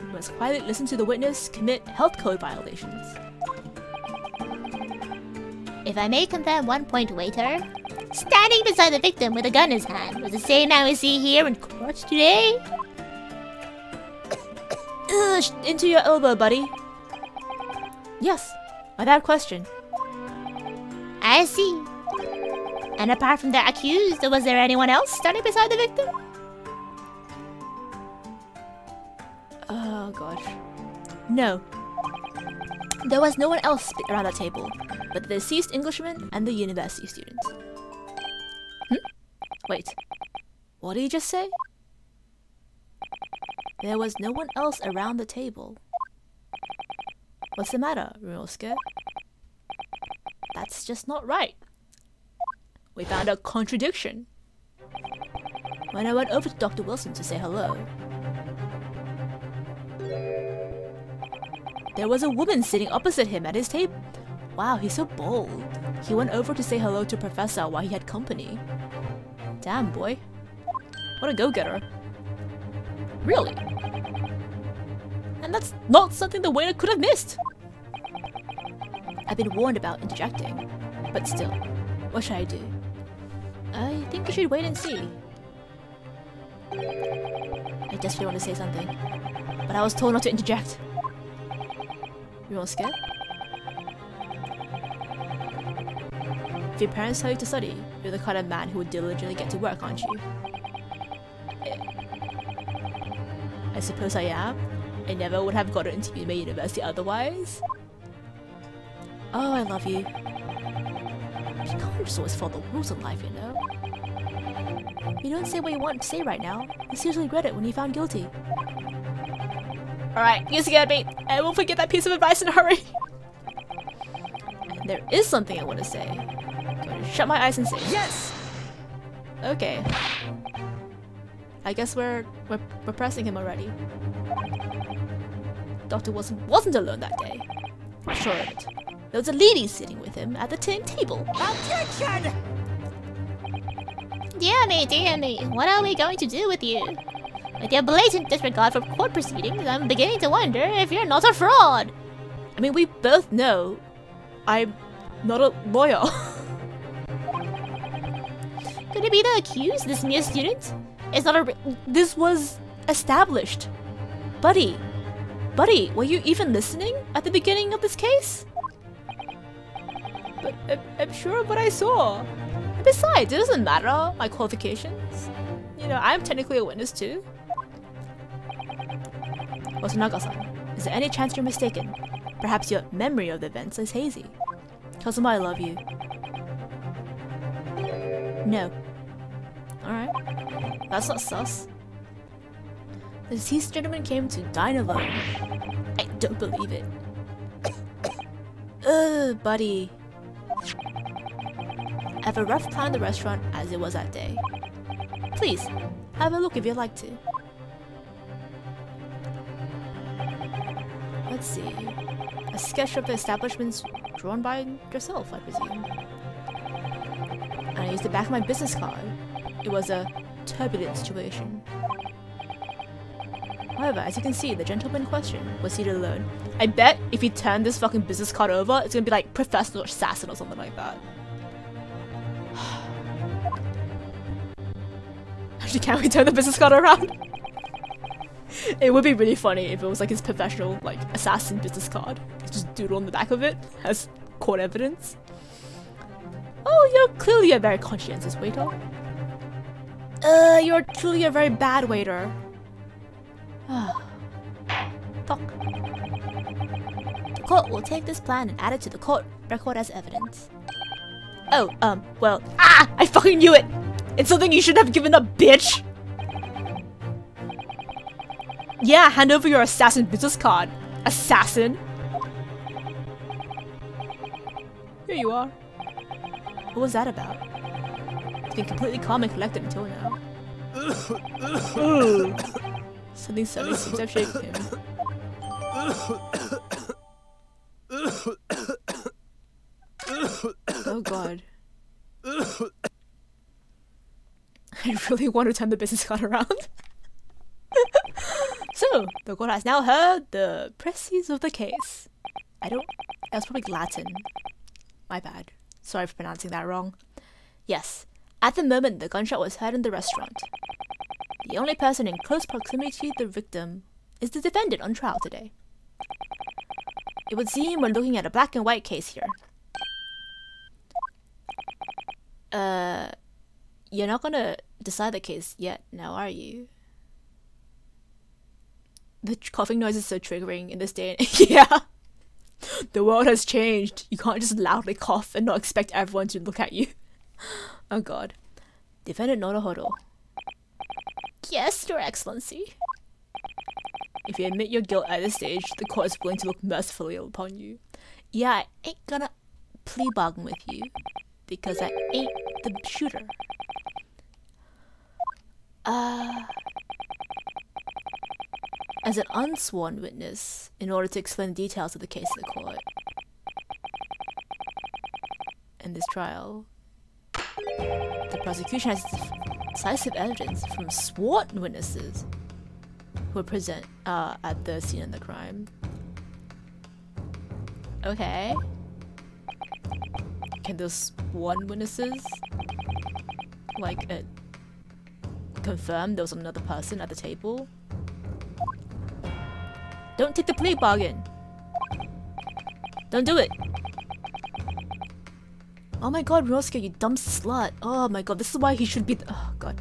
We must quietly listen to the witness commit health code violations. If I may confirm one point, waiter, standing beside the victim with a gun in his hand was the same man we see here in court today? Into your elbow, buddy. Yes, without question. I see. And apart from the accused, was there anyone else standing beside the victim? Oh gosh. No. There was no one else around that table, but the deceased Englishman and the university student. Wait. What did he just say? There was no one else around the table. What's the matter, Ryunosuke? That's just not right. We found a contradiction. When I went over to Dr. Wilson to say hello, there was a woman sitting opposite him at his table. Wow, he's so bold. He went over to say hello to Professor while he had company. Damn, boy. What a go-getter. Really? And that's not something the waiter could have missed. I've been warned about interjecting, but still, what should I do? I think I should wait and see. I desperately want to say something, but I was told not to interject. You're all scared? If your parents tell you to study, you're the kind of man who would diligently get to work, aren't you? I suppose I am. I never would have gotten into my university otherwise. Oh, I love you. You can't just always follow the rules of life, you know? You don't say what you want to say right now. You seriously regret it when you're found guilty. Alright, you scared me. I won't forget that piece of advice in a hurry. And there is something I want to say. I'm going to shut my eyes and say Yes! Okay. I guess we're pressing him already. Doctor wasn't alone that day. Sure of it. There was a lady sitting with him at the table. Objection! Dear me, what are we going to do with you? With your blatant disregard for court proceedings, I'm beginning to wonder if you're not a fraud. I mean, we both know I'm not a lawyer. Could it be the accused, this mere student? It's not a This was established. Buddy, were you even listening at the beginning of this case? But I'm sure of what I saw. Besides, it doesn't matter my qualifications. You know, I'm technically a witness too. Watanaga-san, is there any chance you're mistaken? Perhaps your memory of the events is hazy. Kazuma, I love you. No. Alright. That's not sus. The deceased gentleman came to dine alone. I don't believe it. Ugh, buddy. I have a rough plan of the restaurant as it was that day. Please, have a look if you'd like to. Let's see. A sketch of the establishments drawn by yourself, I presume. And I used the back of my business card. It was a turbulent situation. However, as you can see, the gentleman in question was seated alone. I bet if you turn this fucking business card over, it's gonna be like Professional Assassin or something like that. Actually, can't we turn the business card around? It would be really funny if it was like his professional, like, assassin business card. It's just doodle on the back of it as court evidence. Oh, you're clearly a very conscientious waiter. You're truly a very bad waiter. Talk. The court will take this plan and add it to the court record as evidence. Oh, well, I fucking knew it! It's something you should have given up, bitch! Yeah, hand over your assassin business card. Assassin! Here you are. What was that about? It's been completely calm and collected until now. Something suddenly seems to have shaken him. Oh god. I really want to turn the business card around. So, the court has now heard the précis of the case. That was probably Latin. My bad. Sorry for pronouncing that wrong. Yes, at the moment the gunshot was heard in the restaurant. The only person in close proximity to the victim is the defendant on trial today. It would seem we're looking at a black and white case here. You're not gonna decide the case yet now, are you? The coughing noise is so triggering in this day and yeah. The world has changed. You can't just loudly cough and not expect everyone to look at you. Oh god. Defendant naruhodo. Yes, Your Excellency. If you admit your guilt at this stage, the court is willing to look mercifully upon you. Yeah, I ain't gonna plea bargain with you, because I ain't the shooter. As an unsworn witness, in order to explain the details of the case to the court, in this trial, the prosecution has decisive evidence from sworn witnesses who were present at the scene of the crime. Okay. Can those sworn witnesses like confirm there was another person at the table? Don't take the plea bargain. Don't do it. Oh my god, Ryosuke, you dumb slut. Oh my god, this is why he should be oh god.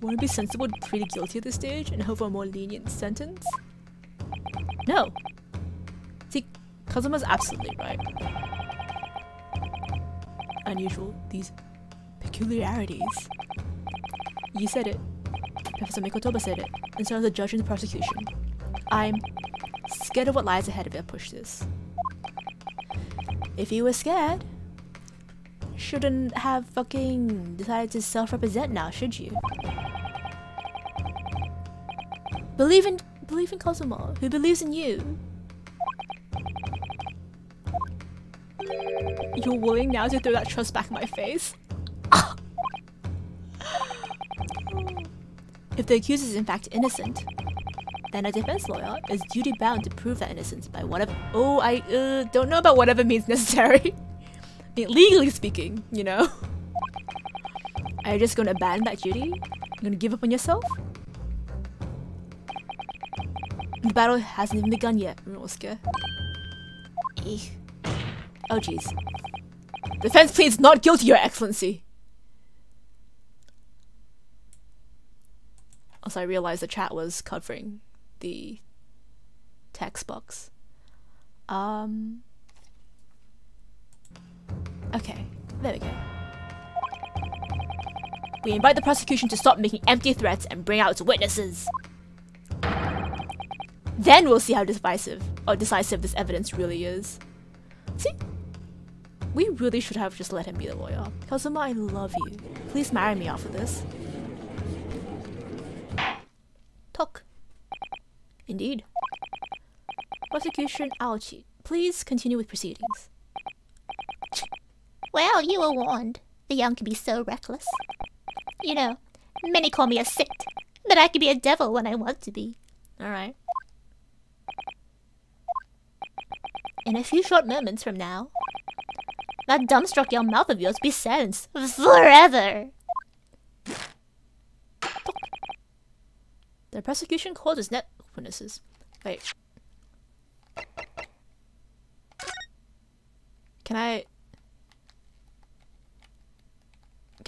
Wanna be sensible to plead guilty at this stage and hope for a more lenient sentence? No. See, Kazuma's absolutely right. Unusual, these peculiarities. You said it. Professor Mikotoba said it, and so is the judge and the prosecution. I'm scared of what lies ahead if I push this. If you were scared, shouldn't have fucking decided to self-represent now, should you? Believe in Kazuma, who believes in you. You're willing now to throw that trust back in my face? If the accused is in fact innocent, then a defense lawyer is duty-bound to prove that innocence by whatever— oh, I don't know about whatever means necessary. I mean, legally speaking, you know? Are you just gonna abandon that duty? You're gonna give up on yourself? The battle hasn't even begun yet, Minosuke. Eek. Oh jeez. Defense pleads not guilty, Your Excellency! Also, I realized the chat was covering the text box. Okay, there we go. We invite the prosecution to stop making empty threats and bring out its witnesses. Then we'll see how decisive this evidence really is. See? We really should have just let him be the lawyer. Kazuma, I love you. Please marry me after this. Talk. Indeed. Prosecution Aochi, please continue with proceedings. Well, you were warned. The young can be so reckless. You know, many call me a saint, but I can be a devil when I want to be. Alright. In a few short moments from now, that dumbstruck young mouth of yours will be silenced forever. The prosecution called its net witnesses. Wait. Can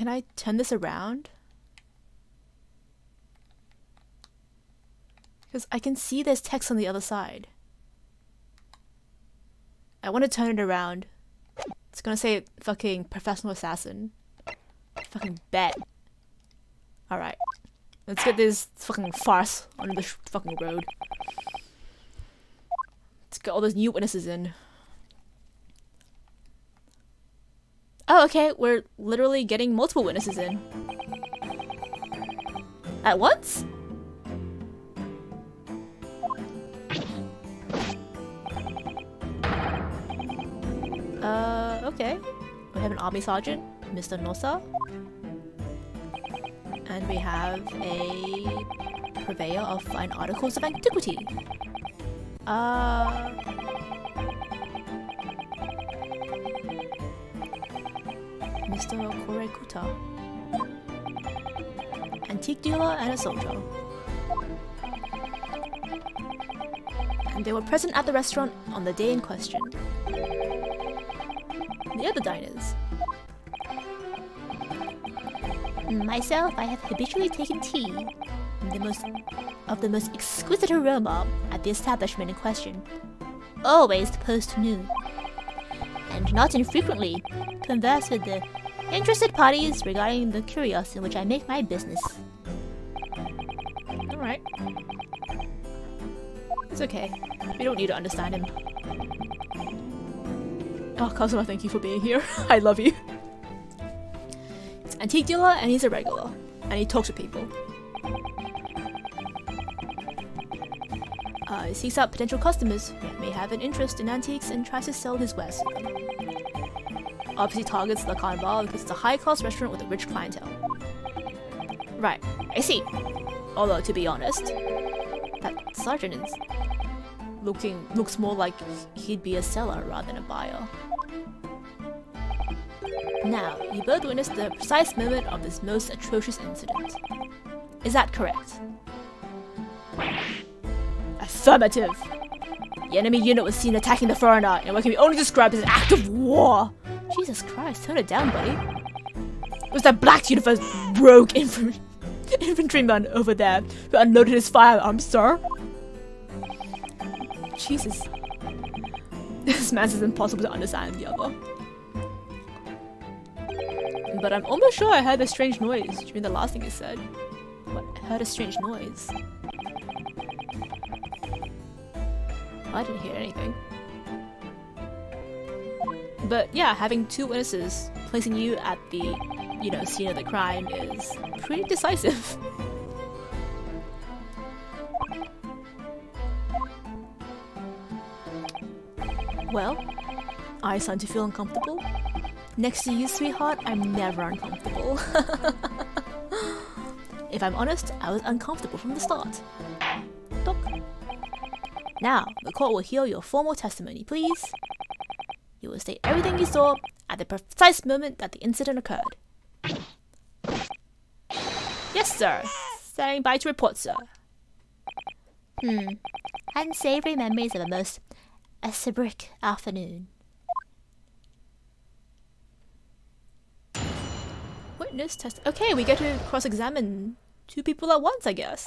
I turn this around? Because I can see there's text on the other side. I want to turn it around. It's gonna say fucking professional assassin. Fucking bet. Alright. Let's get this fucking farce on the fucking road. Let's get all those new witnesses in. Oh, okay, we're literally getting multiple witnesses in. At once? Okay. We have an army sergeant, Mr. Nosa. And we have a purveyor of fine articles of antiquity. Mr. Korekuta. Antique dealer and a soldier. And they were present at the restaurant on the day in question. The other diners. Myself, I have habitually taken tea of the most exquisite aroma at the establishment in question, always post-noon, and not infrequently converse with the interested parties regarding the curios in which I make my business. Alright. It's okay. We don't need to understand him. Oh, Kazuma, thank you for being here. I love you. He's an antique dealer and he's a regular. And he talks to people. He seeks out potential customers who may have an interest in antiques and tries to sell his wares to them. Obviously targets the carnival because it's a high-class restaurant with a rich clientele. Right, I see. Although, to be honest, that sergeant is looks more like he'd be a seller rather than a buyer. Now, you both witnessed the precise moment of this most atrocious incident. Is that correct? Affirmative! The enemy unit was seen attacking the foreigner in what can be only described as an act of war! Jesus Christ, tone it down, buddy. It was that black uniformed rogue infantryman over there who unloaded his firearms, sir. Jesus. This man is impossible to understand the other. But I'm almost sure I heard a strange noise during the last thing he said. What? I heard a strange noise. I didn't hear anything. But yeah, having two witnesses placing you at the, scene of the crime is pretty decisive. Well, I starting to feel uncomfortable. Next to you, sweetheart, I'm never uncomfortable. If I'm honest, I was uncomfortable from the start. Doc. Now, the court will hear your formal testimony, please. You will state everything you saw at the precise moment that the incident occurred. Yes, sir. Standing by to report, sir. Unsavory memories of a most acerbic afternoon. Witness test. Okay, we get to cross-examine 2 people at once, I guess.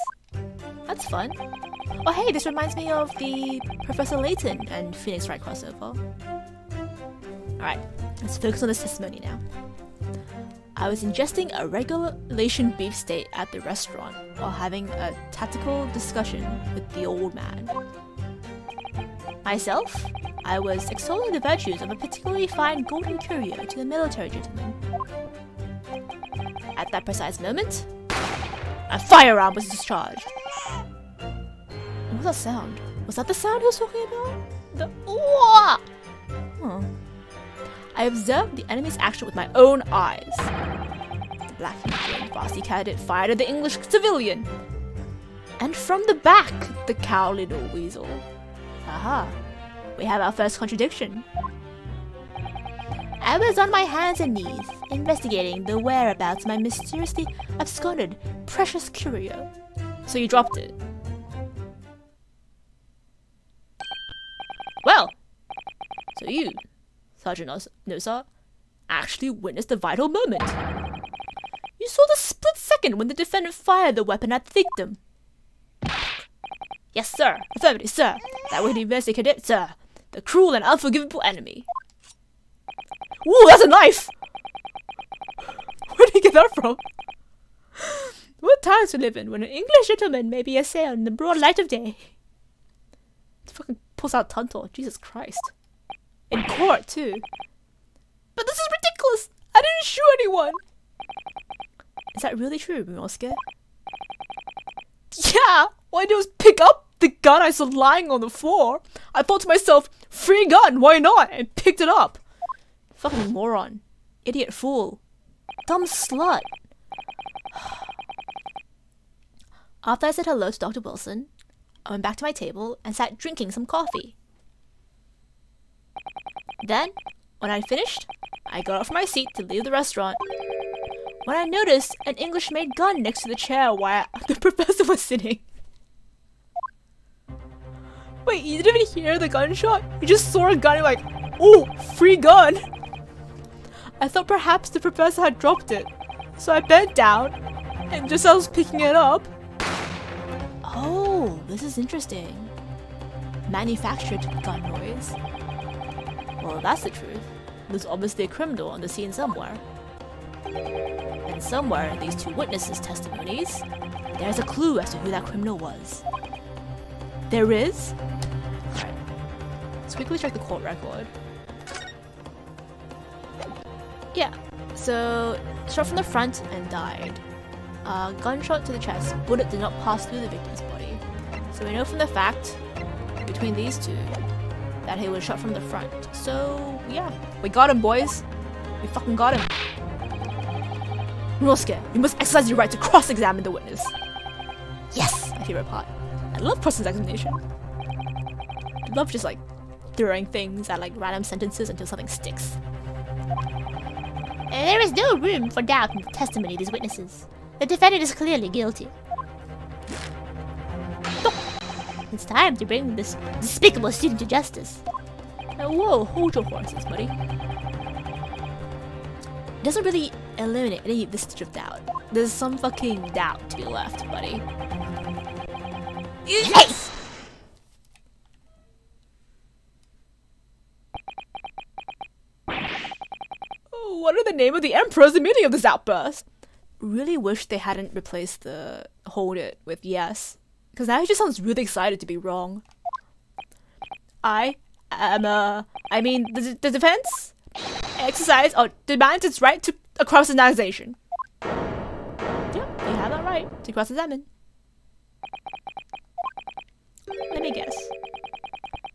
That's fun. Oh hey, this reminds me of the Professor Layton and Phoenix Wright crossover. Alright, let's focus on this testimony now. I was ingesting a regulation beef steak at the restaurant while having a tactical discussion with the old man. Myself, I was extolling the virtues of a particularly fine golden curio to the military gentleman. At that precise moment, a firearm was discharged. What was that sound? Was that the sound he was talking about? The ooh! Huh. I observed the enemy's action with my own eyes. The black-uniformed varsity cadet fired at the English civilian. And from the back, the cowardly little weasel. Aha, we have our first contradiction. I was on my hands and knees, investigating the whereabouts of my mysteriously absconded precious curio. So you dropped it. Well, so you, Sergeant Nosa, actually witnessed the vital moment. You saw the split second when the defendant fired the weapon at the victim. Yes, sir. Affirmative, sir. That way to investigate it, sir. The cruel and unforgivable enemy. Ooh, that's a knife! Where did he get that from? What times we live in when an English gentleman may be assailed in the broad light of day? It fucking pulls out Tuntor. Jesus Christ. In court, too. But this is ridiculous! I didn't shoot anyone! Is that really true, Mimosuke? Yeah! All I did was pick up the gun I saw lying on the floor. I thought to myself, free gun, why not? And picked it up. Fucking moron. Idiot fool. Dumb slut. After I said hello to Dr. Wilson, I went back to my table and sat drinking some coffee. Then, when I'd finished, I got up from my seat to leave the restaurant. When I noticed an English-made gun next to the chair where the professor was sitting. Wait, you didn't even hear the gunshot? You just saw a gun and like, oh, free gun! I thought perhaps the professor had dropped it. So I bent down, and just as I was picking it up... Oh, this is interesting. Manufactured gun noise. Well, that's the truth. There's obviously a criminal on the scene somewhere. And somewhere in these 2 witnesses' testimonies, there's a clue as to who that criminal was. There is? Alright. Let's quickly check the court record. Yeah, so shot from the front and died. Gunshot to the chest, bullet did not pass through the victim's body. So we know from the fact, between these 2, that he was shot from the front. So, yeah. We got him, boys. We fucking got him. Mimosuke, you must exercise your right to cross-examine the witness. Yes! My favorite part. I love cross-examination. I love just like throwing things at like random sentences until something sticks. There is no room for doubt in the testimony of these witnesses. The defendant is clearly guilty. It's time to bring this despicable student to justice. Whoa, hold your horses, buddy. It doesn't really eliminate any vestige of doubt. There's some fucking doubt to be left, buddy. Yes! What are the name of the emperors and meaning of this outburst? Really wish they hadn't replaced the hold it with yes. Because now he just sounds really excited to be wrong. I mean, the defense exercise or demands its right to a cross-examination. Yep, you have that right to cross-examine. Let me guess.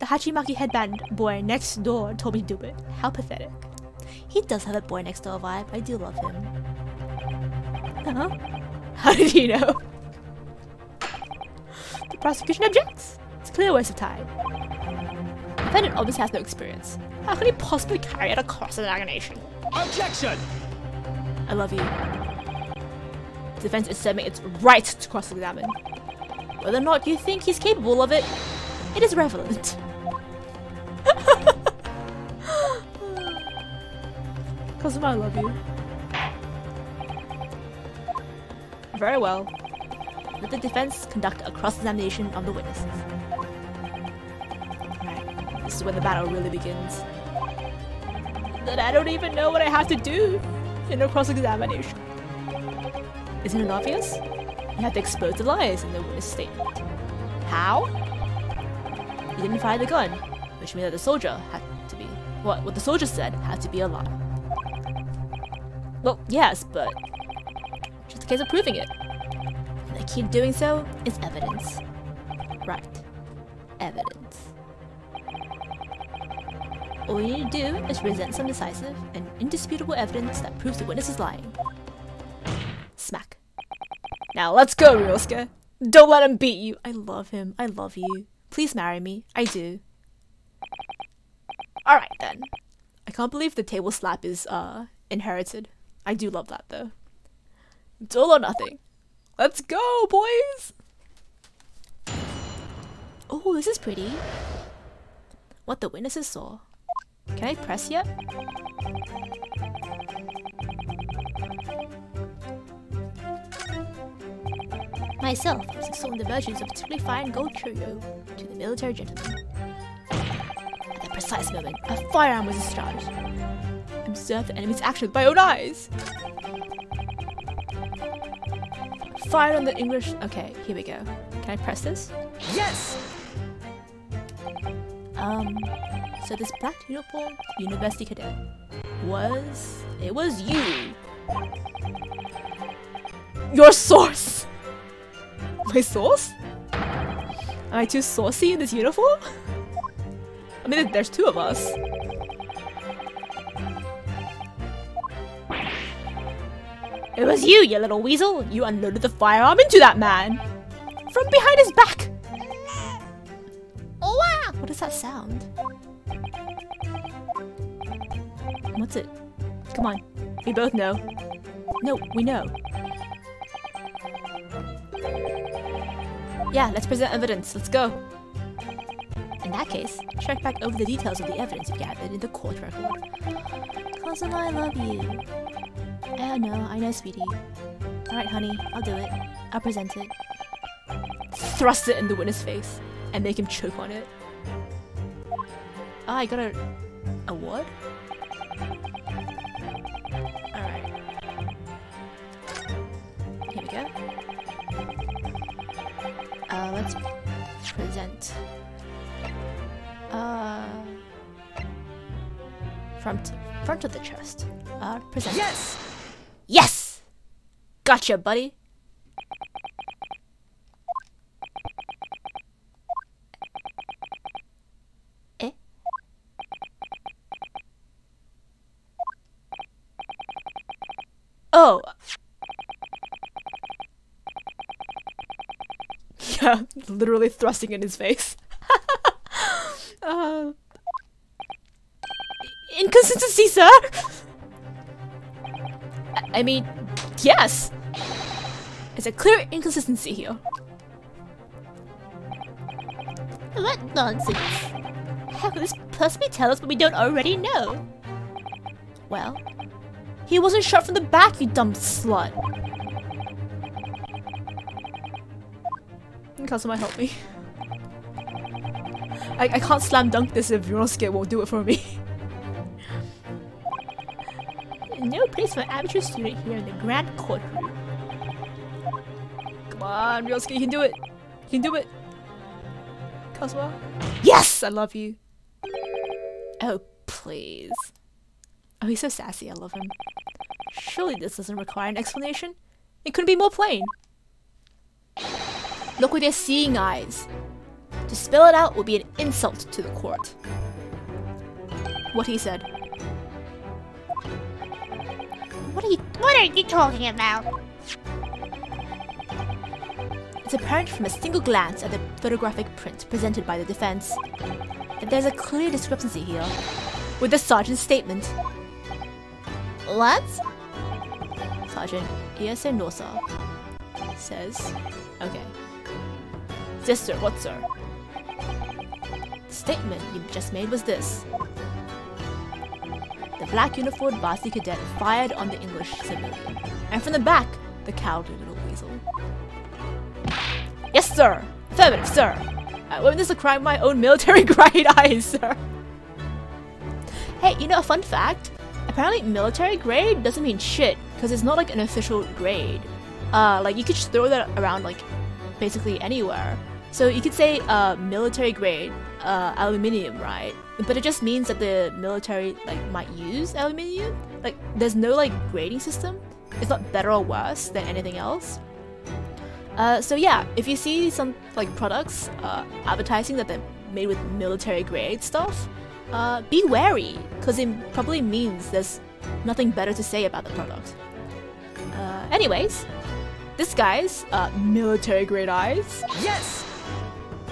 The Hachimaki headband boy next door told me to do it. How pathetic. He does have a boy next door vibe. I do love him. Huh? How did he know? The prosecution objects. It's a clear waste of time. The defendant obviously has no experience. How can he possibly carry out a cross-examination? Objection! I love you. The defense is asserting its right to cross-examine. Whether or not you think he's capable of it, it is irrelevant. Kazuma, I love you. Very well. Let the defense conduct a cross-examination of the witnesses. Right, this is when the battle really begins. That I don't even know what I have to do in a cross-examination. Isn't it obvious? You have to expose the lies in the witness statement. How? You didn't fire the gun, which means that the soldier had to be... What the soldier said had to be a lie. Well, yes, but... just a case of proving it. And the key to doing so is evidence. Right. Evidence. All you need to do is present some decisive and indisputable evidence that proves the witness is lying. Smack. Now let's go, Ryosuke! Don't let him beat you! I love him. I love you. Please marry me. I do. Alright then. I can't believe the table slap is inherited. I do love that though. It's all or nothing. Let's go, boys! Oh, this is pretty. What the witnesses saw. Can I press yet? Myself, I sold the virtues of a particularly fine gold curio to the military gentleman. At that precise moment, a firearm was discharged. I observed the enemy's action with my own eyes. Fired on the English... Okay, here we go. Can I press this? Yes! So this black uniform university cadet was... It was you! Your source! My source? Am I too saucy in this uniform? I mean, there's two of us. It was you, you little weasel! You unloaded the firearm into that man! From behind his back! Oh, wow! What does that sound? What's it? Come on. We both know. No, we know. Yeah, let's present evidence. Let's go. In that case, check back over the details of the evidence you gathered in the court record. Kazuma, I love you. I know, sweetie. Alright, honey, I'll do it. I'll present it. Thrust it in the witness face and make him choke on it. Ah, I got a award? Alright. Here we go. Let's present. Front of the chest. Present. Yes! Yes! Gotcha, buddy. Eh? Oh! Yeah, literally thrusting in his face. Inconsistency, sir! I mean, yes! There's a clear inconsistency here. What nonsense! How could this possibly tell us what we don't already know? Well, he wasn't shot from the back, you dumb slut. Kazuma, help me. I can't slam dunk this if Ryosuke won't do it for me. No place for an amateur student here in the grand courtroom. Come on, Ryosuke, you can do it. You can do it. Kazuma. Yes! I love you. Oh, please. Oh, he's so sassy. I love him. Surely this doesn't require an explanation. It couldn't be more plain. Look with your seeing eyes. To spell it out would be an insult to the court. What he said. What are you talking about? It's apparent from a single glance at the photographic print presented by the defense that there's a clear discrepancy here with the sergeant's statement. What? Sergeant ESA Nosa says, okay. Yes, sir. What, sir? The statement you just made was this. The black uniformed varsity cadet fired on the English civilian, and from the back, the cowardly little weasel. Yes, sir! Affirmative, sir! I witnessed a crime with my own military-grade eyes, sir! Hey, you know a fun fact? Apparently military grade doesn't mean shit, because it's not like an official grade. Like you could just throw that around like basically anywhere. So you could say military grade aluminium, right? But it just means that the military like might use aluminium. Like there's no like grading system. It's not better or worse than anything else. So yeah, if you see some like products advertising that they're made with military grade stuff, be wary, because it probably means there's nothing better to say about the product. Anyways, this guy's military grade eyes. Yes!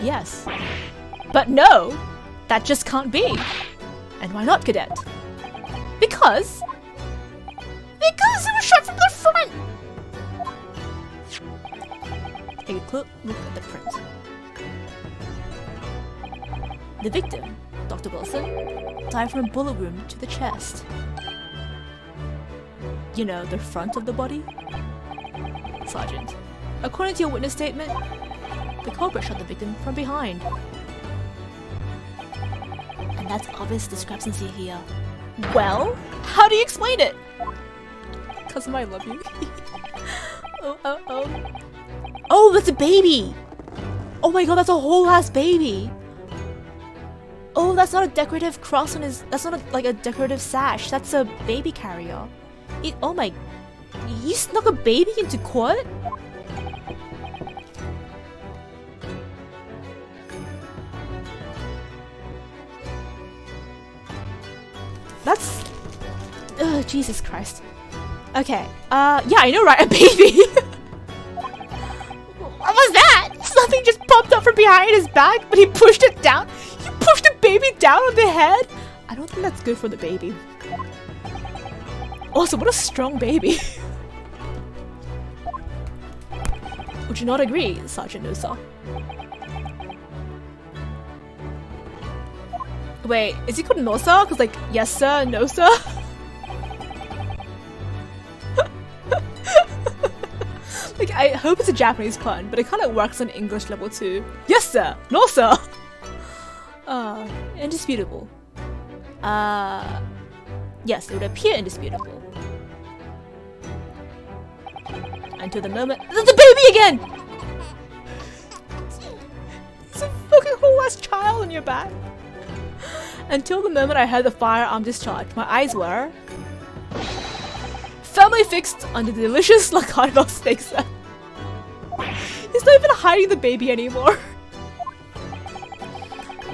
Yes. But no, that just can't be. And why not, cadet? Because it was shot from the front! Take a close look at the print. The victim, Dr. Wilson, died from a bullet wound to the chest. You know, the front of the body? Sergeant, according to your witness statement, the culprit shot the victim from behind. And that's obvious discrepancy here. Well, how do you explain it? Kazuma, I love you. Oh, that's a baby! Oh my god, that's a whole ass baby! Oh, that's not a decorative cross on his... That's not like a decorative sash. That's a baby carrier. Oh my... You snuck a baby into court? That's... Ugh, Jesus Christ. Okay, yeah, I know, right? A baby! What was that? Something just popped up from behind his back, but he pushed it down? He pushed the baby down on the head? I don't think that's good for the baby. Also, what a strong baby. Would you not agree, Sergeant Nosa? Wait, is he called Nosa? Cause like, yes sir, Nosa? Like, I hope it's a Japanese pun, but it kind of works on English level too. Yes sir, Nosa! Indisputable. Yes, it would appear indisputable. Until the moment— there's a baby again! It's a fucking whole ass child on your back. Until the moment I heard the firearm discharge, my eyes were firmly fixed on the delicious Lacarnivore steak set. He's not even hiding the baby anymore.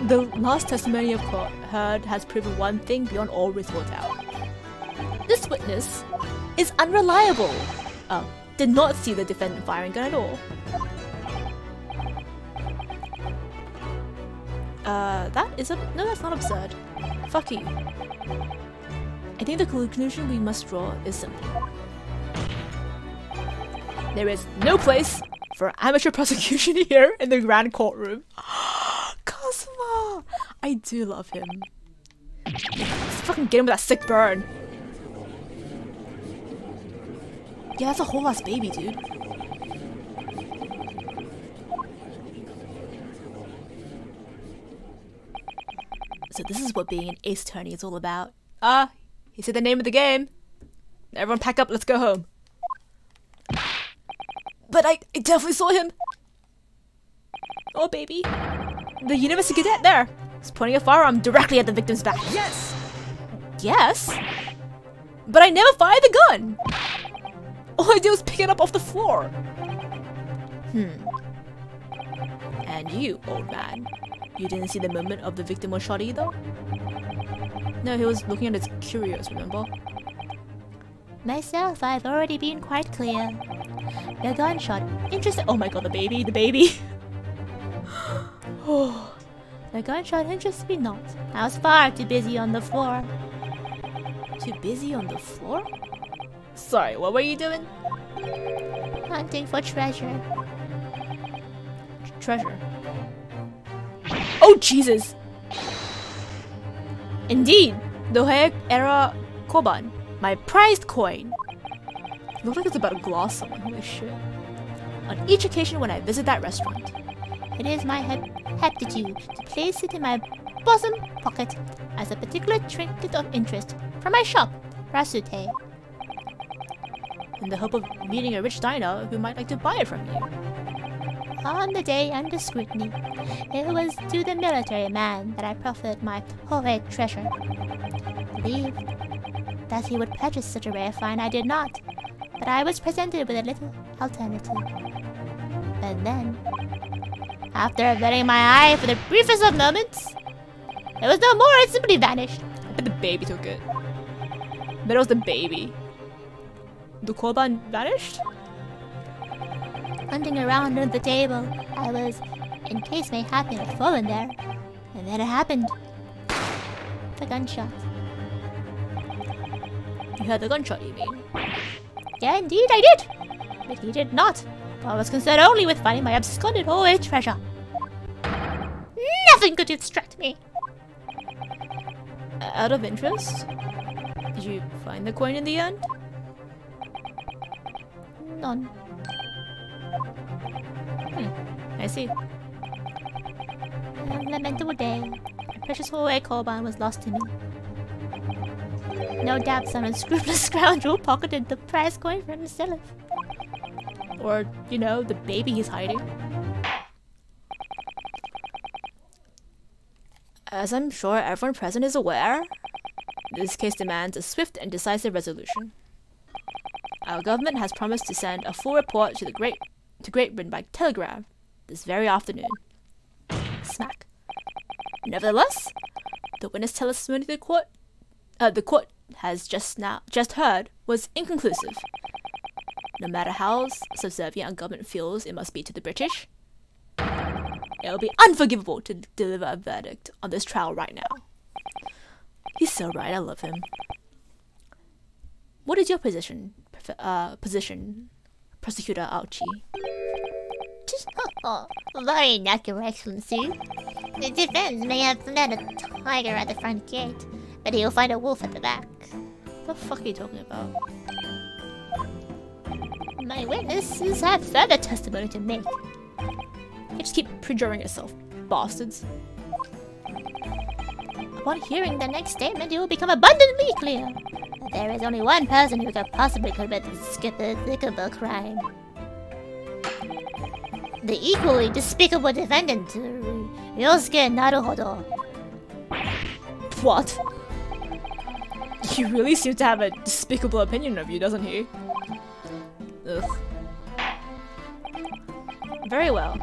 The last testimony I've heard has proven one thing beyond all reasonable doubt. This witness is unreliable. Did not see the defendant firing gun at all. No, that's not absurd. Fuck you. I think the conclusion we must draw is simple. There is no place for amateur prosecution here in the grand courtroom. Kazuma! I do love him. Let's fucking get him with that sick burn. Yeah, that's a whole ass baby, dude. So this is what being an ace attorney is all about. He said the name of the game. Everyone pack up, let's go home. But I definitely saw him. Oh, baby. The university cadet there. He's pointing a firearm directly at the victim's back. Yes! Yes? But I never fired the gun! All I did was pick it up off the floor. And you, old man, you didn't see the moment of the victim was shot either? No, he was looking at his curios, remember? Myself, I've already been quite clear. The gunshot interested— oh my god, the baby, the baby! Oh, the gunshot interested me not. I was far too busy on the floor. Too busy on the floor? Sorry, what were you doing? Hunting for treasure. Treasure. Oh, Jesus! Indeed, the Heian era koban, my prized coin. Looks like it's about to gloss someone, holy shit. On each occasion when I visit that restaurant, It is my aptitude to place it in my bosom pocket as a particular trinket of interest from my shop, Rasute, in the hope of meeting a rich diner who might like to buy it from you. On the day under scrutiny, it was to the military man that I proffered my hohe treasure. Believed that he would purchase such a rare find, I did not, but I was presented with a little alternative. And then, after averting my eye for the briefest of moments, it was no more, it simply vanished. I bet the baby took it. But it was the baby. The koban vanished? Hunting around under the table, I was, in case mayhap it had fallen there. And then it happened. The gunshot. You heard the gunshot, you mean? Yeah, indeed I did. But he did not. I was concerned only with finding my absconded holy treasure. Nothing could distract me. Out of interest, did you find the coin in the end? None. I see. A lamentable day. My precious holy koban was lost to me. No doubt some unscrupulous scoundrel pocketed the prize coin for himself. Or, you know, the baby he's hiding. As I'm sure everyone present is aware, this case demands a swift and decisive resolution. Our government has promised to send a full report to Great Britain by telegraph this very afternoon. Smack. Nevertheless, the witness testimony the court has just heard was inconclusive. No matter how subservient our government feels it must be to the British, it will be unforgivable to deliver a verdict on this trial right now. He's so right, I love him. What is your position, Prosecutor Archie? Very not, Your Excellency. The defense may have met a tiger at the front gate, but he'll find a wolf at the back. What the fuck are you talking about? My witnesses have further testimony to make. You just keep perjuring yourself, bastards. Upon hearing the next statement, it will become abundantly clear that there is only one person who could possibly commit this despicable crime. The equally despicable defendant, Ryosuke Naruhodo. What? He really seems to have a despicable opinion of you, doesn't he? Ugh. Very well.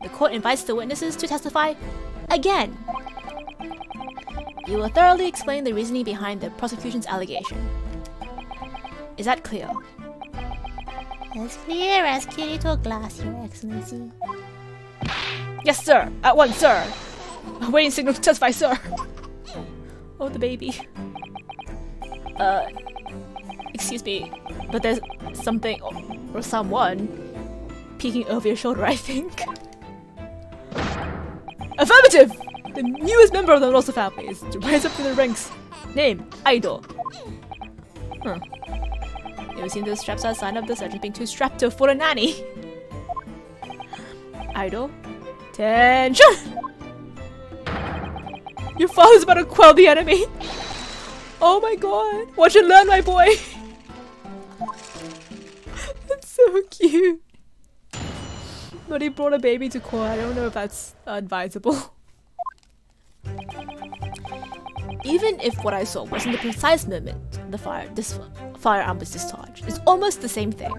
The court invites the witnesses to testify again. You will thoroughly explain the reasoning behind the prosecution's allegation. Is that clear? As clear as Kirito glass, Your Excellency. Yes, sir! At once, sir! A waiting signal to testify, sir! Oh, the baby. Excuse me, but there's something or someone peeking over your shoulder, I think. Affirmative! The newest member of the Rosa family is to rise up to the ranks. Name, Idol. Huh. You seen the straps outside sign of the sergeant being too strapped to afford a nanny. Idol. Tension! Your father's about to quell the enemy. Oh my god. Watch and learn, my boy. That's so cute. But he brought a baby to court. I don't know if that's advisable. Even if what I saw wasn't the precise moment this firearm was discharged, it's almost the same thing.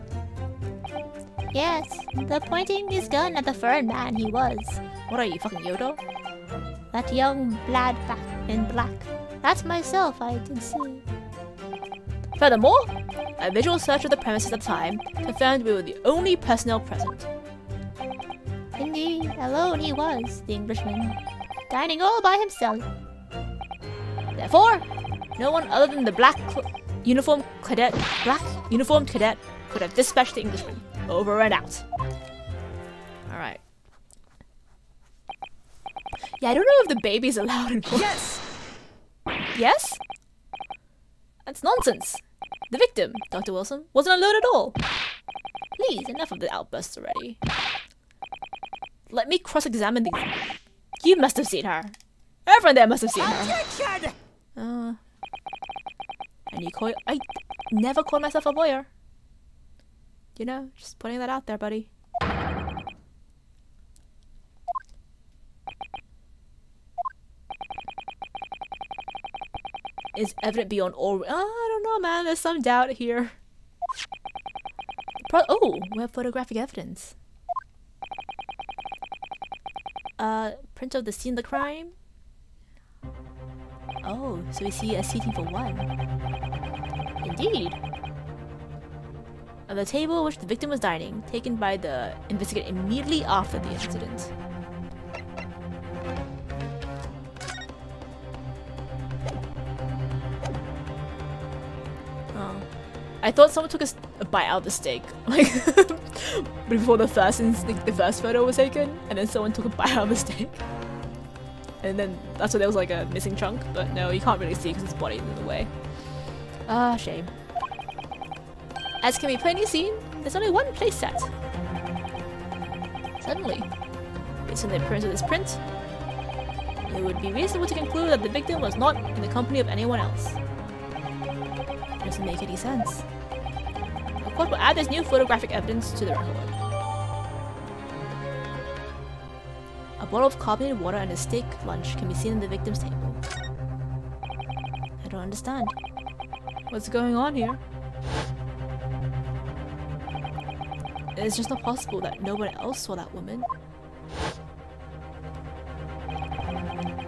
Yes, the pointing his gun at the furred man he was. What are you, fucking Yodo? That young lad back in black. That's myself, I did see. Furthermore, a visual search of the premises at the time confirmed we were the only personnel present. Indeed, alone he was, the Englishman, dining all by himself. Therefore, no one other than the black uniformed cadet could have dispatched the Englishman. Over and out. Alright. Yeah, I don't know if the baby's allowed in court. Yes! Yes? That's nonsense. The victim, Dr. Wilson, wasn't alone at all. Please, enough of the outbursts already. Let me cross-examine these. You must have seen her. Everyone there must have seen her. And you call I never called myself a lawyer. You know, just putting that out there, buddy. Is evident beyond all. I don't know, man. There's some doubt here. Oh, we have photographic evidence. Print of the scene of the crime. Oh, so we see a seating for one. Indeed. At the table which the victim was dining, taken by the investigator immediately after the incident. Oh. I thought someone took a bite out of the steak, like before the first photo was taken, and then someone took a bite out of the steak. And then that's why there was like a missing chunk, but no, you can't really see because his body is in the way. Ah, shame. As can be plainly seen, there's only one place set. Suddenly, based on the appearance of this print, it would be reasonable to conclude that the victim was not in the company of anyone else. It doesn't make any sense. The court will add this new photographic evidence to the record. A bottle of carbonated water and a steak lunch can be seen in the victim's table. I don't understand. What's going on here? It's just not possible that no one else saw that woman.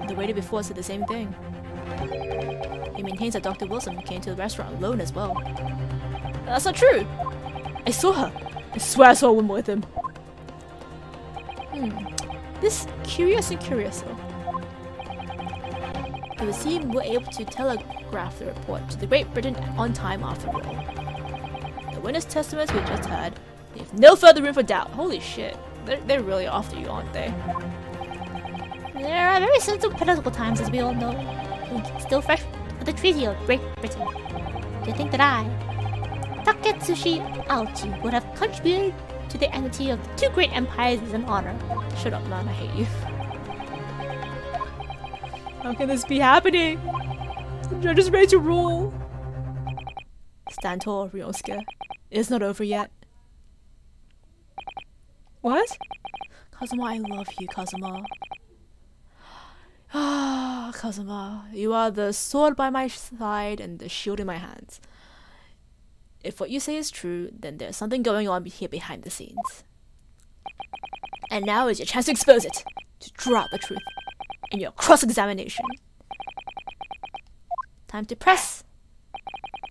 The waiter before said the same thing. He maintains that Dr. Wilson came to the restaurant alone as well. That's not true! I saw her! I swear I saw a woman with him. This curious and curious though. It would seem we're able to telegraph the report to the Great Britain on time after all. The witness testimonies we just heard leave no further room for doubt. Holy shit. They're really after you, aren't they? There are very sensitive political times, as we all know. Still fresh with the Treaty of Great Britain. Do you think that I, Taketsuchi Aochi, would have contributed to the enmity of two great empires as an honor? Shut up, man. I hate you. How can this be happening? The judge is ready to rule. Stand tall, Ryosuke. It's not over yet. What? Kazuma, I love you, Kazuma. Ah, Kazuma, you are the sword by my side and the shield in my hands. If what you say is true, then there's something going on here behind the scenes. And now is your chance to expose it, to draw out the truth in your cross-examination. Time to press.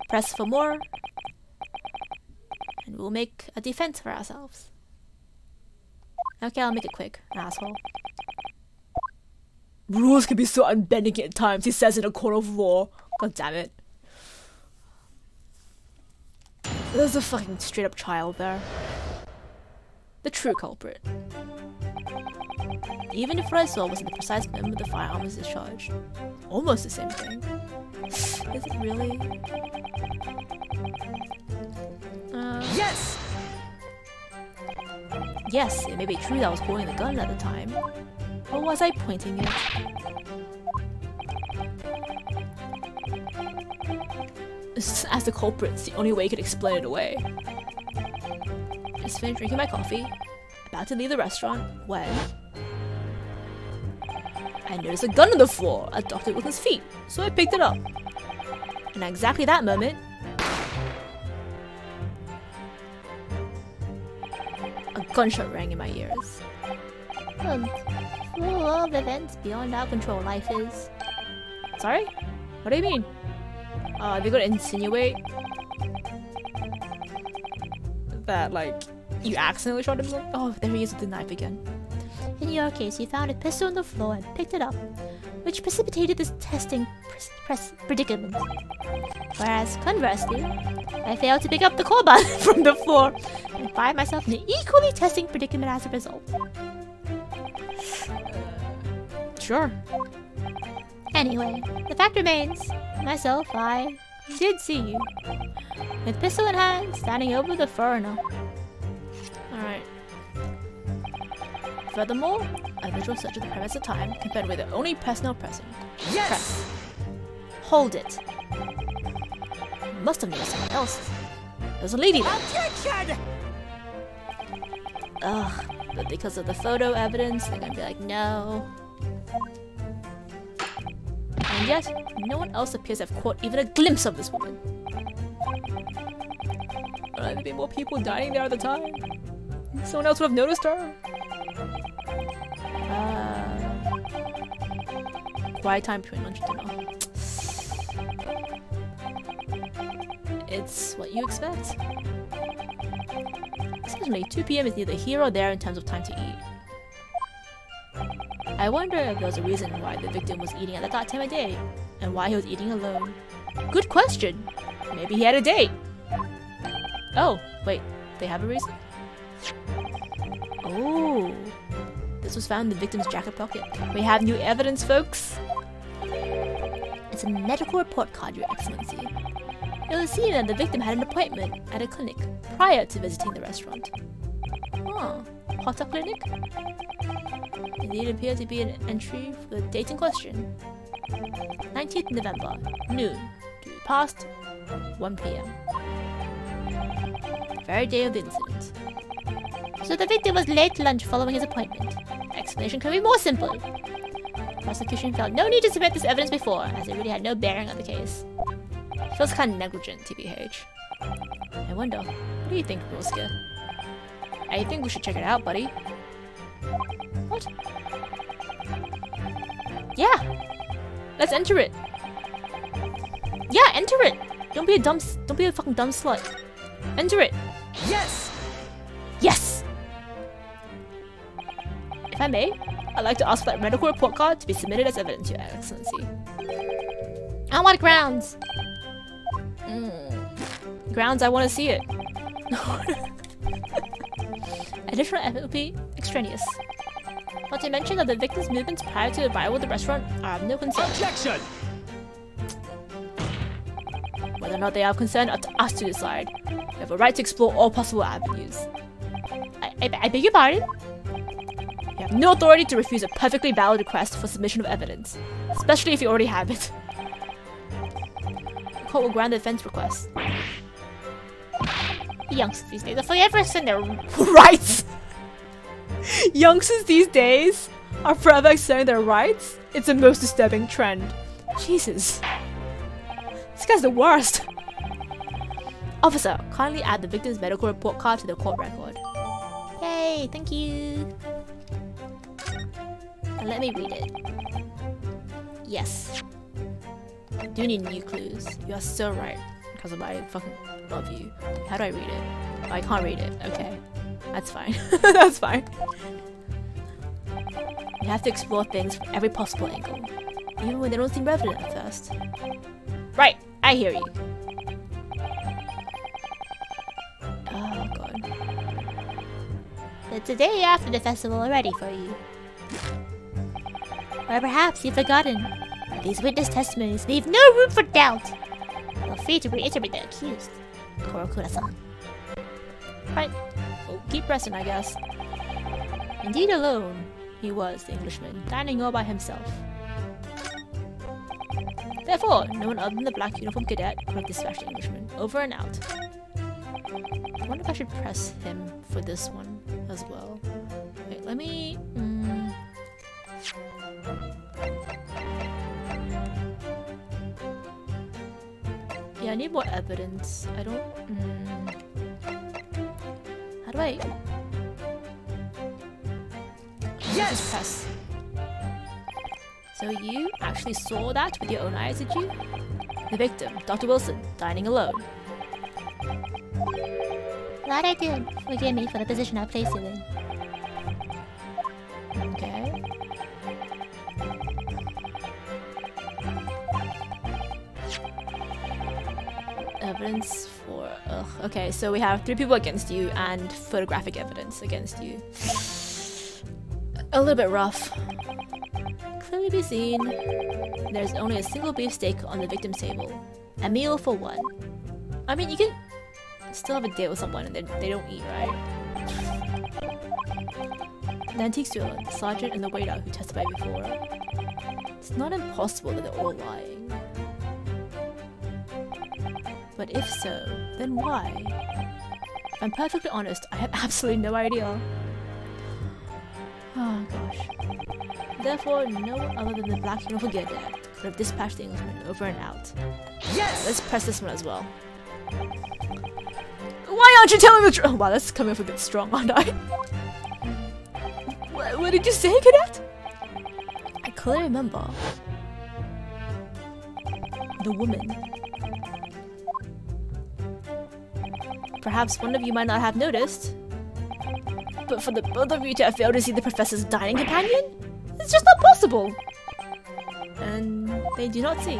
Press for more. And we'll make a defense for ourselves. Okay, I'll make it quick, asshole. Rules can be so unbending at times, he says in a court of law. God damn it. There's a fucking straight up child there. The true culprit. Even if what I saw wasn't the precise moment the firearm was discharged. Almost the same thing. Is it really? Yes! Yes, it may be true that I was holding the gun at the time. But was I pointing it? As the culprit, it's the only way you could explain it away. Just finished drinking my coffee, about to leave the restaurant, when I noticed a gun on the floor at Dr. Wilkins' feet, so I picked it up. And at exactly that moment, a gunshot rang in my ears. Full of events beyond our control, life is. Sorry? What do you mean? Are they gonna insinuate that, like, you accidentally shot him? Oh, there he is with the knife again. In your case, you found a pistol on the floor and picked it up, which precipitated this testing predicament. Whereas, conversely, I failed to pick up the crowbar from the floor and find myself in an equally testing predicament as a result. Sure. Anyway, the fact remains, myself, I did see you, with pistol in hand, standing over the foreigner. Alright. Furthermore, a visual search of the premise of time confirmed we're the only personnel present. Yes! Press. Hold it. Must have noticed someone else. There's a lady there. Objection! Ugh, but because of the photo evidence, they're gonna be like, no. And yet, no one else appears to have caught even a glimpse of this woman. Are there be more people dining there at the time? Someone else would have noticed her. Quiet time between lunch and dinner. It's what you expect. Essentially, 2 PM is neither here or there in terms of time to eat. I wonder if there was a reason why the victim was eating at that time of day, and why he was eating alone. Good question! Maybe he had a date! Oh, wait, they have a reason? Oh, this was found in the victim's jacket pocket. We have new evidence, folks! It's a medical report card, Your Excellency. It was seen that the victim had an appointment at a clinic prior to visiting the restaurant. Huh, Potter Clinic? Indeed, it appeared to be an entry for the date in question. 19th November, noon, to be past 1 PM. Very day of the incident. So the victim was late to lunch following his appointment. Explanation could be more simple. Prosecution felt no need to submit this evidence before, as it really had no bearing on the case. Feels kind of negligent, TBH. I wonder, what do you think, Roska? I think we should check it out, buddy. What? Yeah! Let's enter it! Yeah, enter it! Don't be a fucking dumb slut. Enter it! Yes! Yes! If I may, I'd like to ask for that medical report card to be submitted as evidence, Your Excellency. On what grounds? Grounds, I want to see it. Additional evidence will be extraneous. Not to mention that the victim's movements prior to arrival at the restaurant are of no concern. Objection! Whether or not they are of concern, up to us to decide. We have a right to explore all possible avenues. I beg your pardon? You have no authority to refuse a perfectly valid request for submission of evidence, especially if you already have it. The court will grant the defense request. Youngsters these days are forever in their Rights! Youngsters these days are forever exerting their rights? It's the most disturbing trend. Jesus. This guy's the worst. Officer, kindly add the victim's medical report card to the court record. Yay, thank you. And let me read it. Yes. I do need new clues. You are so right. Because I fucking love you. How do I read it? Oh, I can't read it. Okay. That's fine. That's fine. You have to explore things from every possible angle. Even when they don't seem relevant at first. Right. I hear you. Oh, God. It's a day after the festival already for you. Or perhaps you've forgotten that these witness testimonies leave no room for doubt. Feel free to reiterate the accused. Korokura-san. Right. Well, keep pressing, I guess. Indeed alone, he was, the Englishman, dining all by himself. Therefore, no one other than the black uniform cadet could have dispatched the Englishman. Over and out. I wonder if I should press him for this one as well. Wait, let me... Yeah, I need more evidence. I don't... How do I... Yes! Press. So you actually saw that with your own eyes, did you? The victim, Dr. Wilson, dining alone. Glad I did. Forgive me for the position I placed you in. Okay. Evidence for... Ugh. Okay, so we have 3 people against you and photographic evidence against you. A little bit rough. Clearly be seen. There's only a single beefsteak on the victim's table. A meal for one. I mean, you can still have a date with someone and they don't eat, right? The antique steward, the sergeant, and the waiter who testified before. It's not impossible that they're all lying. But if so, then why? If I'm perfectly honest, I have absolutely no idea. Oh gosh. Therefore, no one other than the Black Uniform Gear Dead could have dispatched the Englishman over and out. Yes! Let's press this one as well. Why aren't you telling the truth? Oh wow, that's coming off a bit strong, aren't I? What did you say, Cadet? I clearly remember the woman. Perhaps one of you might not have noticed, but for the both of you to have failed to see the professor's dining companion? It's just not possible! And they do not see.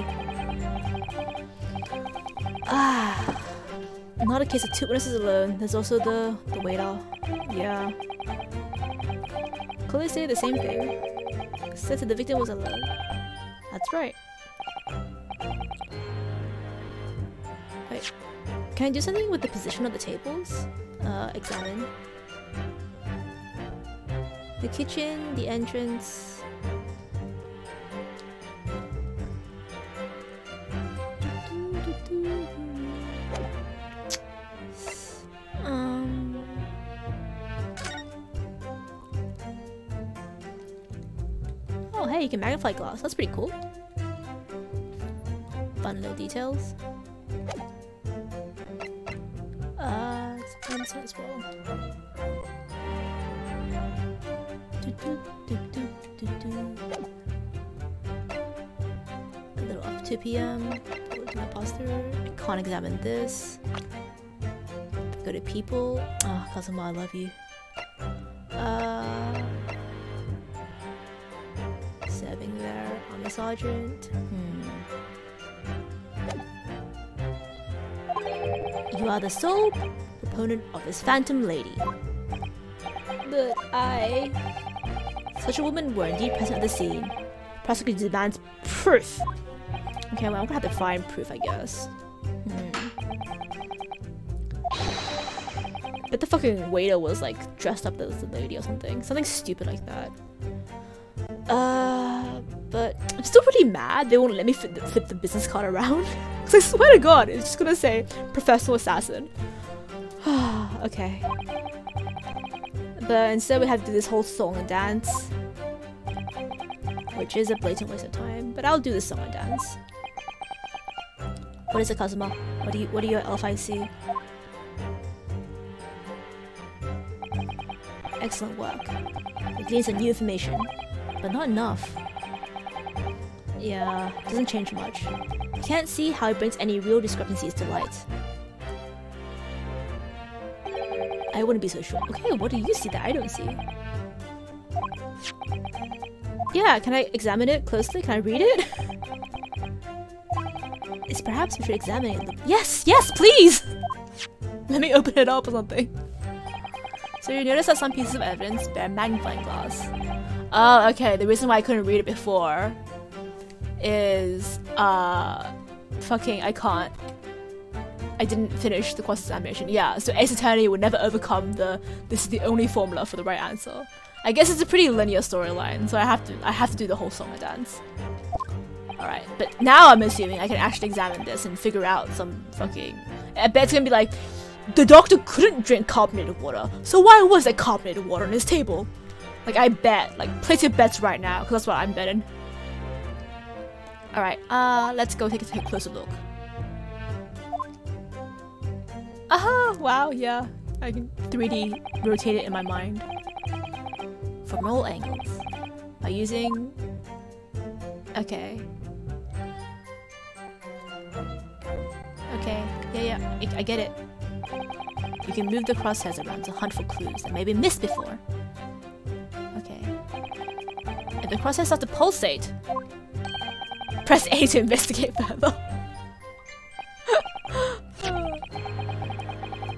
Not a case of 2 witnesses alone, there's also the waiter. Yeah. Clearly say the same thing. Said that the victim was alone. That's right. Wait. Can I do something with the position of the tables? Examine. The kitchen, the entrance. Oh hey, you can magnify glass. That's pretty cool. Fun little details. It's as well. A little up 2 p.m. Pause through. I can't examine this. Go to people. Ah, oh, Kazuma, I love you. Serving there. Army Sergeant. You are the sole proponent of this phantom lady. But such a woman were indeed present at the scene. Prosecutor demands proof. Okay, well, I'm gonna have to find proof, I guess. Bet the fucking waiter was like dressed up as the lady or something. Something stupid like that. But I'm still pretty mad they won't let me flip the business card around. Cause I swear to God, it's just gonna say professional assassin. Okay. But instead we have to do this whole song and dance. Which is a blatant waste of time, but I'll do the song and dance. What is it, Kazuma? What do your L5 see? Excellent work. It gains some new information, but not enough. Yeah, doesn't change much. I can't see how it brings any real discrepancies to light. I wouldn't be so sure. Okay, what do you see that I don't see? Yeah, can I examine it closely? Can I read it? It's perhaps we should examine it. Yes, yes, please! Let me open it up or something. So you notice that some pieces of evidence bear magnifying glass. Oh, okay, the reason why I couldn't read it before is, fucking, I didn't finish the cross-examination. Yeah, so Ace Attorney would never overcome this is the only formula for the right answer. I guess it's a pretty linear storyline, so I have to do the whole song and dance. Alright, but now I'm assuming I can actually examine this and figure out some fucking... I bet it's gonna be like, the doctor couldn't drink carbonated water, so why was there carbonated water on his table? Like, I bet. Like, place your bets right now, because that's what I'm betting. Alright, let's go take a closer look. Aha! Wow, yeah. I can 3D rotate it in my mind. From all angles. By using... Okay. Okay, yeah, I get it. You can move the crosshairs around to hunt for clues that may be missed before. Okay. If the crosshairs start to pulsate, press A to investigate further.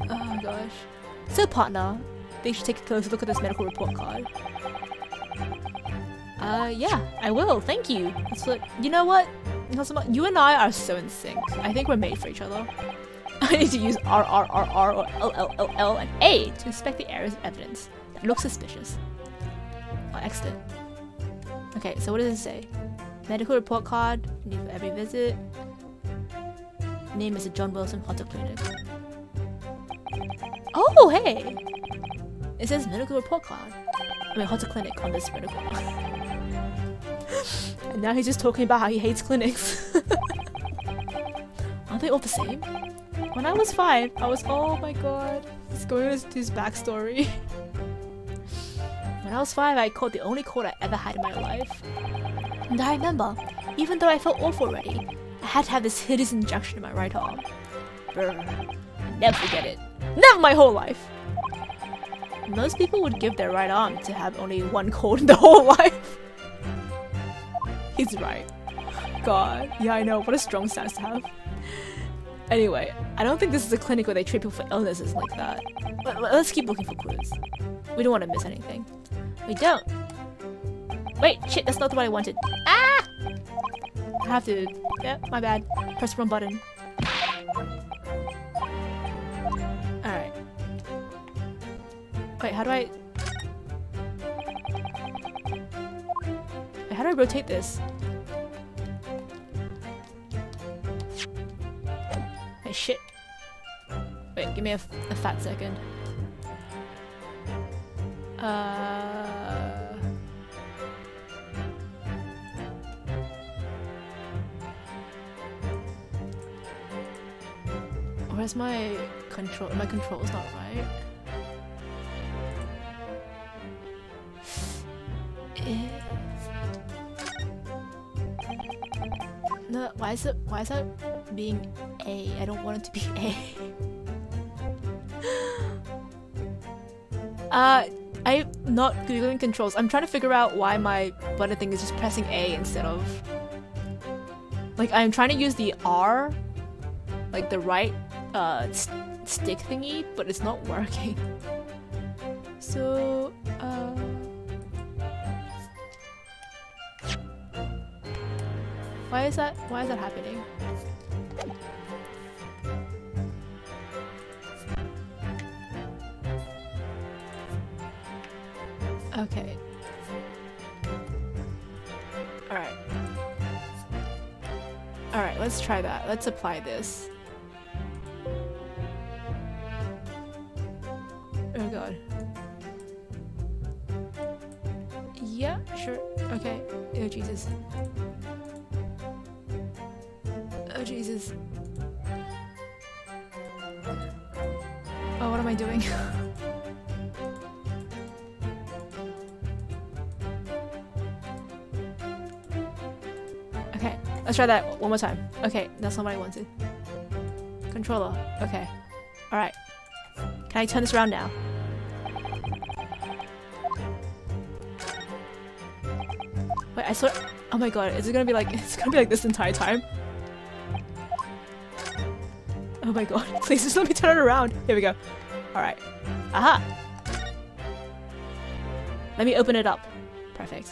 Oh gosh. So partner, they should take a closer look at this medical report card. Yeah, I will, thank you. That's what, you know what? Kazuma, you and I are so in sync. I think we're made for each other. I need to use R or L and A to inspect the areas of evidence that look suspicious. Oh, excellent. Okay, so what does it say? Medical report card, need for every visit. Name is a John Wilson Hotter Clinic. Oh, hey! It says medical report card. I mean, Hotter Clinic on this medical. And now he's just talking about how he hates clinics. Aren't they all the same? When I was 5, I was, oh my god. He's going into his backstory. When I was 5, I caught the only cold I ever had in my life. And I remember, even though I felt awful already, I had to have this hideous injection in my right arm. Brr. Never forget it. Never my whole life! Most people would give their right arm to have only one cold in the whole life. He's right. God, yeah I know, what a strong stance to have. Anyway, I don't think this is a clinic where they treat people for illnesses like that. Let's keep looking for clues. We don't want to miss anything. We don't. Wait, shit, that's not what I wanted. Ah! I have to... Yeah, my bad. Press the wrong button. Alright. Wait, how do I... Wait, how do I rotate this? Hey, shit. Wait, give me a fat second. Where's my control? My control's not right. No, why is that being A? I don't want it to be A. I'm not googling controls. I'm trying to figure out why my button thing is just pressing A instead of... Like, I'm trying to use the R, like the right stick thingy, but it's not working. So, why is that happening? Okay. Alright. Alright, let's try that. Let's apply this. Oh god. Yeah, sure. Okay. Oh Jesus. Oh Jesus. Oh, what am I doing? Okay, let's try that one more time. Okay, that's not what I wanted. Controller. Okay. Alright. Can I turn this around now? Wait, I saw it. Oh my god, is it gonna be like this entire time? Oh my god, please just let me turn it around. Here we go. Alright. Aha! Let me open it up. Perfect.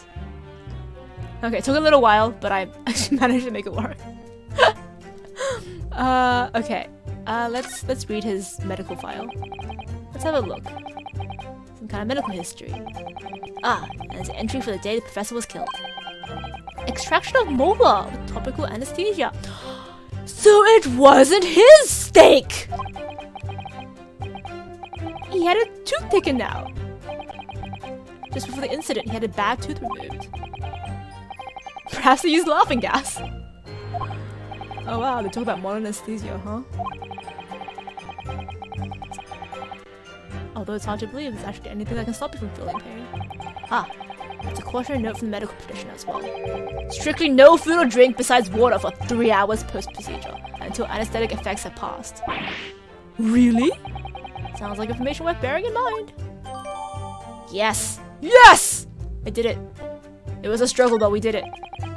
Okay, it took a little while, but I actually managed to make it work. Okay. Let's read his medical file. Let's have a look. Some kind of medical history. Ah, and there's an entry for the day the professor was killed. Extraction of molar with topical anesthesia. So it wasn't his steak! He had a tooth taken out. Just before the incident, he had a bad tooth removed. Perhaps they used laughing gas. Oh wow, they talk about molar anesthesia, huh? Although it's hard to believe there's actually anything that can stop you from feeling pain. Ah, it's a cautionary note from the medical practitioner as well. Strictly no food or drink besides water for 3 hours post-procedure until anesthetic effects have passed. Really? Sounds like information worth bearing in mind. Yes! Yes! I did it. It was a struggle, but we did it.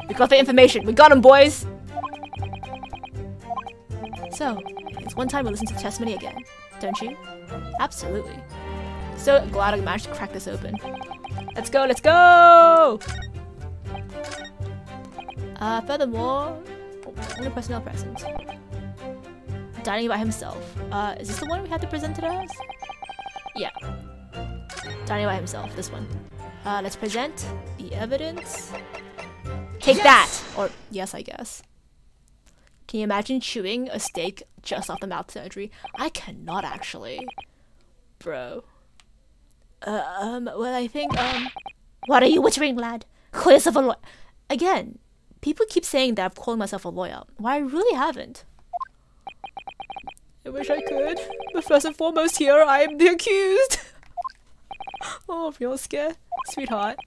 We got the information. We got him, boys! So, it's one time we listen to the testimony again, don't you? Absolutely. So glad I managed to crack this open. Let's go, let's go! Furthermore, only personnel present. Dining by himself. Is this the one we had to present it as? Yeah. Dining by himself, this one. Let's present the evidence. Take that! Or, yes, I guess. Can you imagine chewing a steak just after mouth surgery? I cannot actually. Bro. Well, I think, What are you whittering, lad? Call yourself a lawyer. Again, people keep saying that I've called myself a lawyer. Well, I really haven't. I wish I could. But first and foremost here, I am the accused. Oh, real scare. Sweetheart.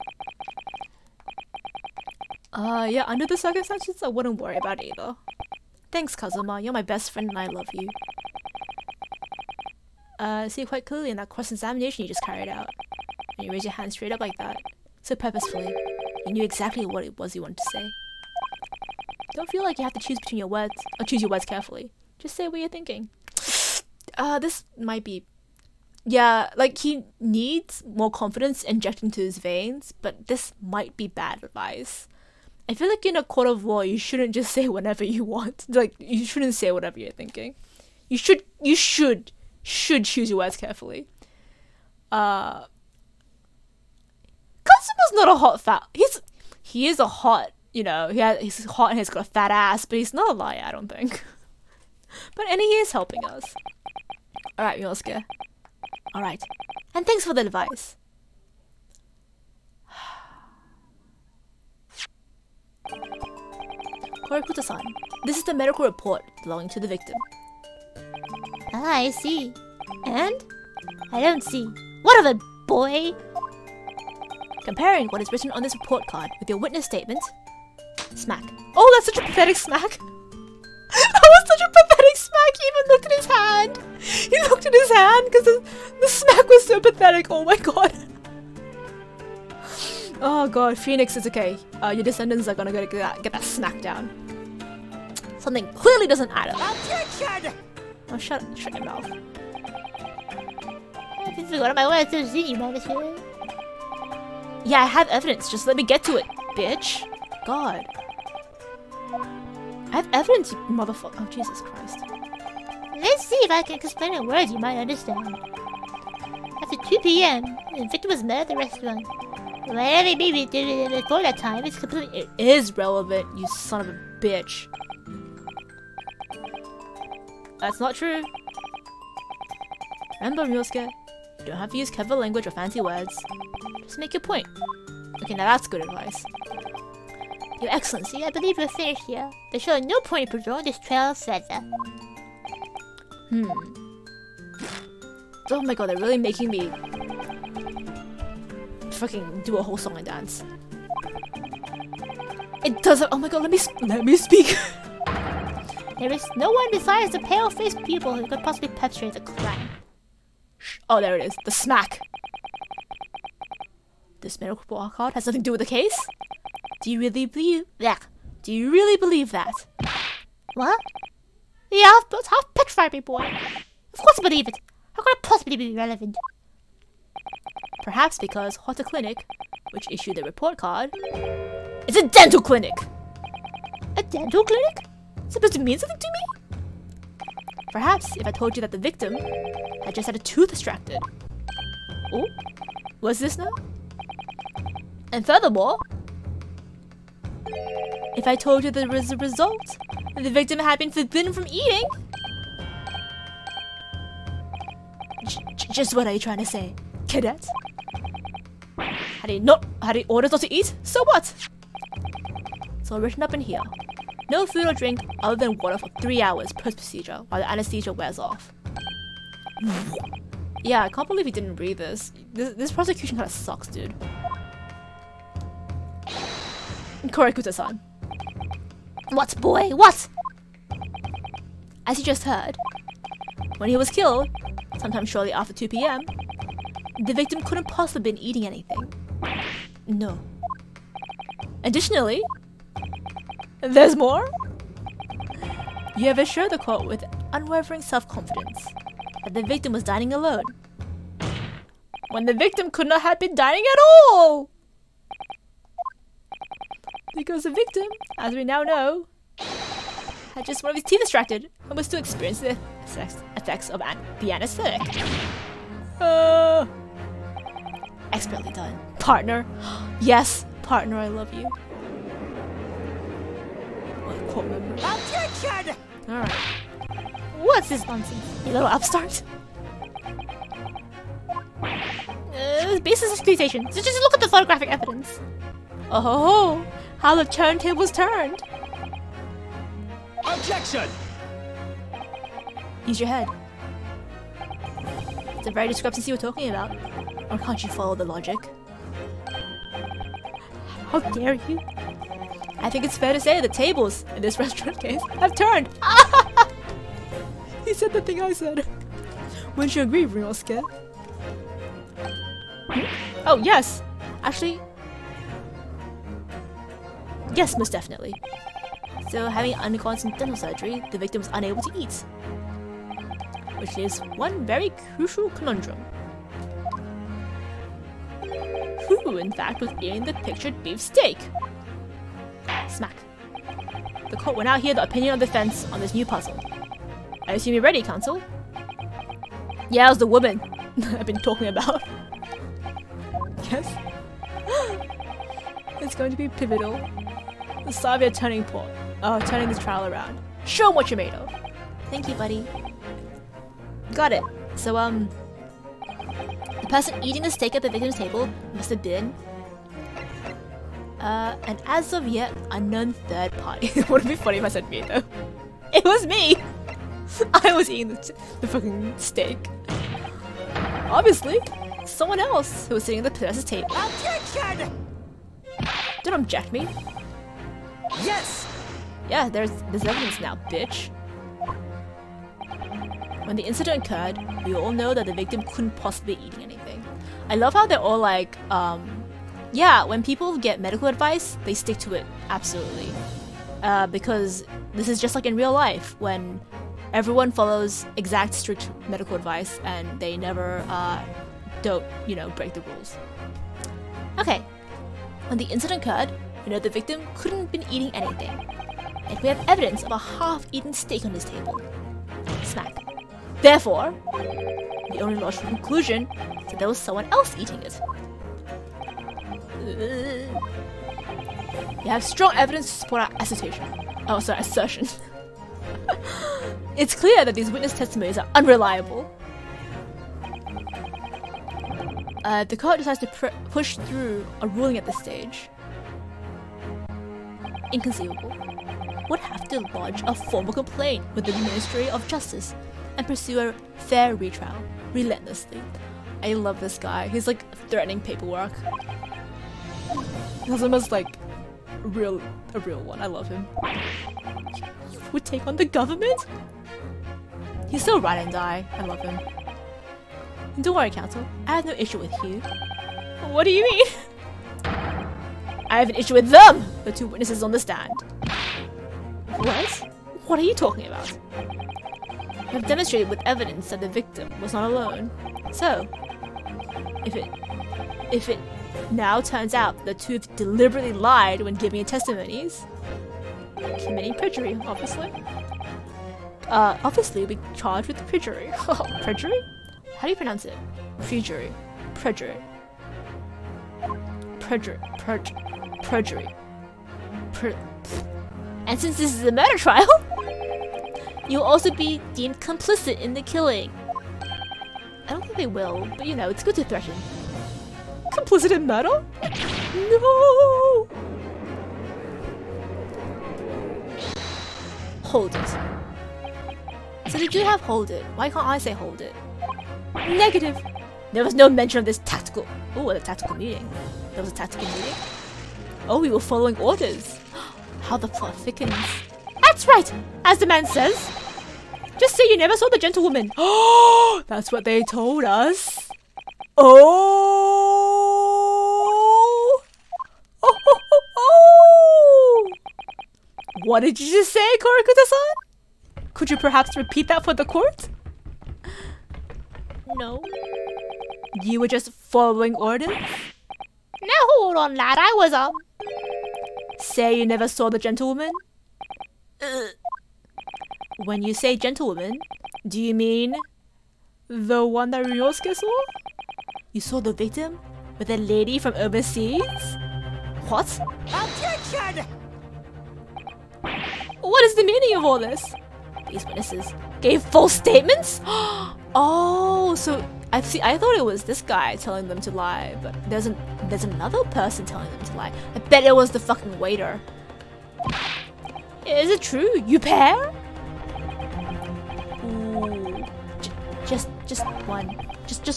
Yeah, under the circumstances, I wouldn't worry about it either. Thanks, Kazuma. You're my best friend and I love you. I see quite clearly in that cross-examination you just carried out. And you raised your hand straight up like that. So purposefully. You knew exactly what it was you wanted to say. Don't feel like you have to choose between your words, or choose your words carefully. Just say what you're thinking. This might be... Yeah, like he needs more confidence injected into his veins, but this might be bad advice. I feel like in a court of law, you shouldn't just say whatever you want. Like, you shouldn't say whatever you're thinking. You should choose your words carefully. Kazuma's not a hot fat. He is a hot, you know, he's hot and he's got a fat ass, but he's not a liar, I don't think. And he is helping us. Alright, Myosuke. Alright. And thanks for the advice. Horikuta-san, this is the medical report belonging to the victim. Ah, I see. And? I don't see. What of it, boy? Comparing what is written on this report card with your witness statement. Smack. Oh, that's such a pathetic smack. That was such a pathetic smack. He even looked at his hand. He looked at his hand because the smack was so pathetic. Oh my god. Oh god, Phoenix is okay. Your descendants are gonna go get that smack down. Something clearly doesn't add up. Oh, shut your mouth. I forgot my words to see you, motherfucker. Yeah, I have evidence. Just let me get to it, bitch. God. I have evidence, you motherfucker. Oh, Jesus Christ. Let's see if I can explain in words you might understand. After 2 p.m., the victim was met at the restaurant. Whatever they maybe did before that time, it's completely... It is relevant, you son of a bitch. That's not true. Remember, Myosuke, you don't have to use clever language or fancy words. Just make your point. Okay, now that's good advice. Your Excellency, I believe we're finished here. There's surely no point in prolonging this trial further. Oh my god, they're really making me fucking do a whole song and dance. It doesn't. Oh my god, let me speak. There is no one besides the pale-faced pupil who could possibly perpetrate the crime. Oh, there it is. The smack. This medical report card has nothing to do with the case? Do you really believe that? Do you really believe that? What? Yeah, half petrified me, boy. Of course I believe it. How could it possibly be relevant? Perhaps because Hotta Clinic, which issued the report card, is a dental clinic. A dental clinic? Supposed to mean something to me? Perhaps if I told you that the victim had just had a tooth extracted. Oh, what's this now? And furthermore, if I told you that as a result, that the victim had been forbidden from eating. Just what are you trying to say, cadet? Had he orders not to eat? So what? It's all written up in here. No food or drink other than water for 3 hours post-procedure while the anesthesia wears off. Yeah, I can't believe he didn't read this. This prosecution kind of sucks, dude. Korakuta-san. What, boy? What? As you just heard, when he was killed, sometime shortly after 2 p.m., the victim couldn't possibly have been eating anything. No. Additionally, there's more. You have assured the court with unwavering self-confidence that the victim was dining alone, when the victim could not have been dining at all! Because the victim, as we now know, had just one of his teeth extracted and was still experiencing the effects of the anesthetic. Expertly done. Partner. Yes, partner, I love you. Well, court member. Objection! Alright. What's this nonsense, you little upstart? Basis of accusation. So just look at the photographic evidence. Oh, how the turntable's turned. Objection! Use your head. It's the very discrepancy we're talking about. Or can't you follow the logic? How dare you? I think it's fair to say the tables in this restaurant case have turned. He said the thing I said. Wouldn't you agree, Ryunosuke? Oh, yes. Actually, yes, most definitely. So, having undergone some dental surgery, the victim was unable to eat. Which leaves one very crucial conundrum. Who, in fact, was eating the pictured beef steak? Smack. The court will now hear the opinion of the defense on this new puzzle. I assume you're ready, counsel? Yeah, it was the woman I've been talking about. Yes. It's going to be pivotal. The start of your turning point. Turning this trial around. Show 'em what you're made of. Thank you, buddy. Got it. So, the person eating the steak at the victim's table must have been an as of yet unknown third party. It would be funny if I said me, though. It was me! I was eating the fucking steak. Obviously, someone else who was sitting at the person's table. Objection! Don't object me. Yes! Yeah, there's evidence now, bitch. When the incident occurred, we all know that the victim couldn't possibly be eating anything. I love how they're all like, yeah, when people get medical advice, they stick to it, absolutely. Because this is just like in real life, when everyone follows exact strict medical advice and they never, don't, you know, break the rules. Okay, when the incident occurred, we know the victim couldn't have been eating anything. And we have evidence of a half-eaten steak on his table. Smack. Therefore, the only logical conclusion is that there was someone else eating it. You have strong evidence to support our assertion. It's clear that these witness testimonies are unreliable. The court decides to push through a ruling at this stage. Inconceivable. Would have to lodge a formal complaint with the Ministry of Justice and pursue a fair retrial relentlessly. I love this guy. He's like threatening paperwork. Kazuma's like a real one. I love him. You would take on the government? He's so ride and die. I love him. And don't worry, counsel. I have no issue with you. What do you mean? I have an issue with them! The two witnesses on the stand. What? What are you talking about? I have demonstrated with evidence that the victim was not alone. So, if it now turns out the two deliberately lied when giving testimonies, committing perjury, obviously. Obviously, we charged with perjury. Perjury? How do you pronounce it? Perjury. Perjury. Perjury. Perjury. And since this is a murder trial, you'll also be deemed complicit in the killing. I don't think they will, but you know, it's good to threaten. Complicit in murder? No! Hold it. So did you have hold it? Why can't I say hold it? Negative. There was no mention of this tactical... Oh, a tactical meeting. There was a tactical meeting? Oh, we were following orders. How the plot thickens. That's right! As the man says. Just say you never saw the gentlewoman. Oh, that's what they told us. Oh! Oh! Oh! Oh! Oh! What did you just say, Korikuta-san? Could you perhaps repeat that for the court? No. You were just following orders? Now hold on, lad. I was Say you never saw the gentlewoman? When you say gentlewoman, do you mean the one that Ryosuke saw? You saw the victim with a lady from overseas? What? Objection! What is the meaning of all this? These witnesses gave false statements? Oh, so I thought it was this guy telling them to lie, but there's another person telling them to lie. I bet it was the fucking waiter. Is it true? You pair? Ooh. Just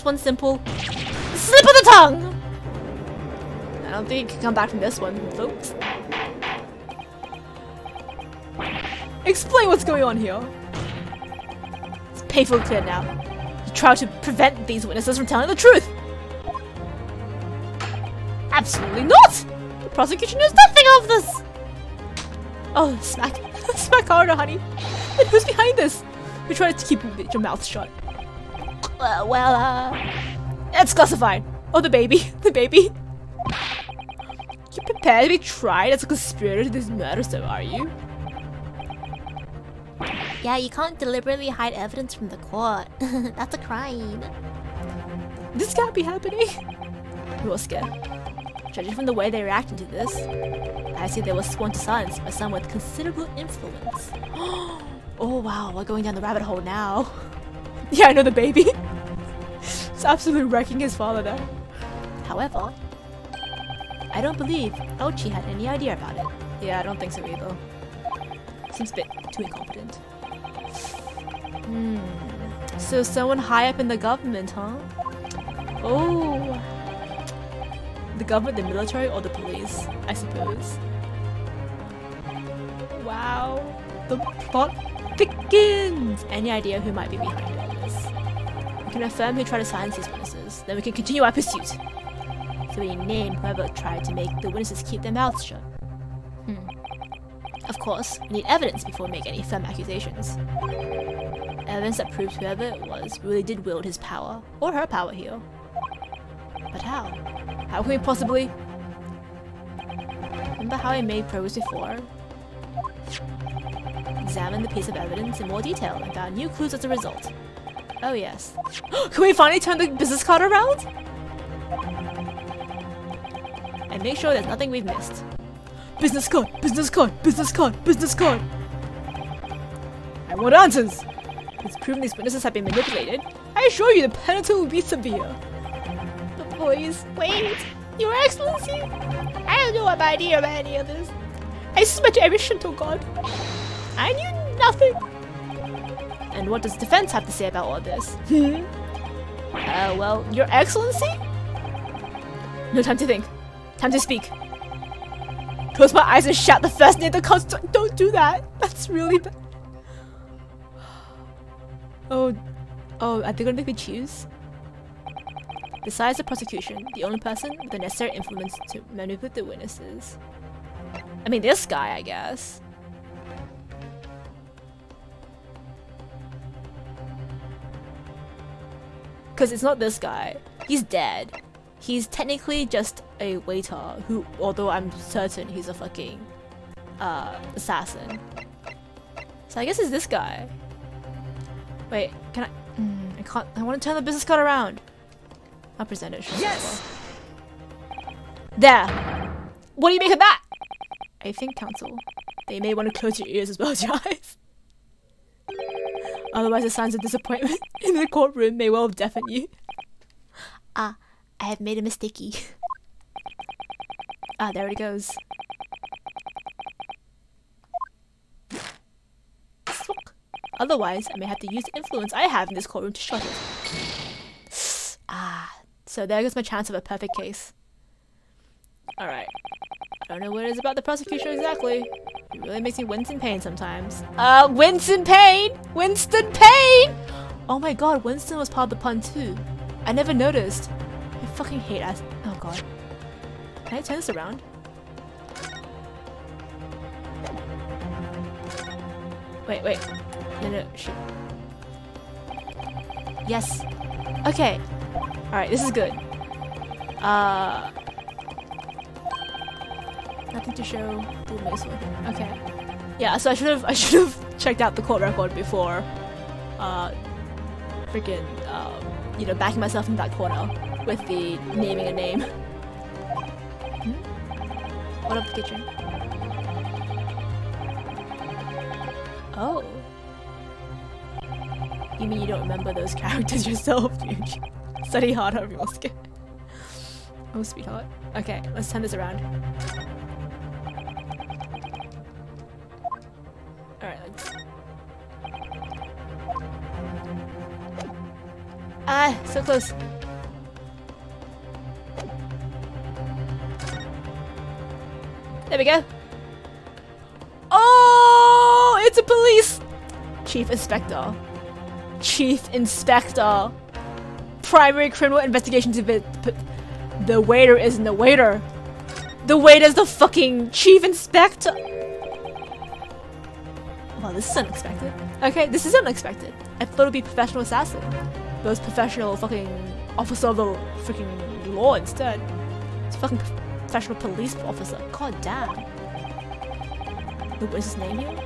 one simple slip of the tongue! I don't think you can come back from this one, folks. Explain what's going on here. It's painfully clear now. You try to prevent these witnesses from telling the truth. Absolutely not! The prosecution knows nothing of this! Oh, smack. Smack harder, honey. And who's behind this? You try to keep your mouth shut. It's classified. Oh, the baby. The baby. You prepared to be tried as a conspirator to this murder, so are you? Yeah, you can't deliberately hide evidence from the court. That's a crime. This can't be happening. Ryosuke. Judging from the way they reacted to this, I see they were sworn to silence by someone with considerable influence. Oh wow, we're going down the rabbit hole now. Yeah, I know the baby. It's absolutely wrecking his father there. However, I don't believe Ochi had any idea about it. Yeah, I don't think so either. Seems a bit too incompetent. So someone high up in the government, huh? Oh. The government, the military, or the police, I suppose. Wow. The plot thickens! Any idea who might be behind all this? We can affirm who tried to silence these witnesses. Then we can continue our pursuit. So we name whoever tried to make the witnesses keep their mouths shut. Of course, we need evidence before we make any firm accusations. Evidence that proves whoever it was really did wield his power, or her power here. But how? How can we possibly... Remember how I made progress before? Examined the piece of evidence in more detail and found new clues as a result. Oh yes. Can we finally turn the business card around? And make sure there's nothing we've missed. Business card, business card, business card, business card! I want answers! It's proven these witnesses have been manipulated. I assure you the penalty will be severe. But please, wait! Your Excellency! I don't know what idea about any of this. I swear to every Shinto god. I knew nothing. And what does defense have to say about all this? Well, Your Excellency? No time to think. Time to speak. Close my eyes and shout the first name that comes to— Don't do that! That's really bad. Oh, are they gonna make me choose? Besides the prosecution, the only person with the necessary influence to manipulate the witnesses. I mean, this guy, I guess. Because it's not this guy. He's dead. He's technically just a waiter who, although I'm certain he's a fucking assassin. So I guess it's this guy. Wait, can I? I can't. I want to turn the business card around. I'll present it. Yes. There. What do you make of that? I think, counsel, they may want to close your ears as well as your eyes. Otherwise, the signs of disappointment in the courtroom may well deafen you. I have made a mistakey. There it goes. Otherwise, I may have to use the influence I have in this courtroom to shut it. So there goes my chance of a perfect case. Alright. I don't know what it is about the prosecution exactly. It really makes me wince in pain sometimes. Winston Payne! Winston Payne! Oh my god, Winston was part of the pun too. I never noticed. I fucking hate ass. Oh god. Can I turn this around? Wait. No, shit. Yes. Okay. Alright, this is good. Nothing to show. Okay. Yeah, so I should have checked out the court record before freaking you know, backing myself in that corner with the naming a name. What up the kitchen? Oh. You mean you don't remember those characters yourself, dude? Study harder if you're scared. Oh, sweetheart. Okay, let's turn this around. Alright, let's... so close. There we go. Oh, it's a police! Chief Inspector. Chief Inspector. Primary Criminal Investigation Division. The waiter isn't the waiter. The waiter's the fucking Chief Inspector. Well, this is unexpected. Okay, this is unexpected. I thought it'd be professional assassin. But it's professional fucking officer of the freaking law instead. It's a fucking professional police officer. God damn. What is his name here?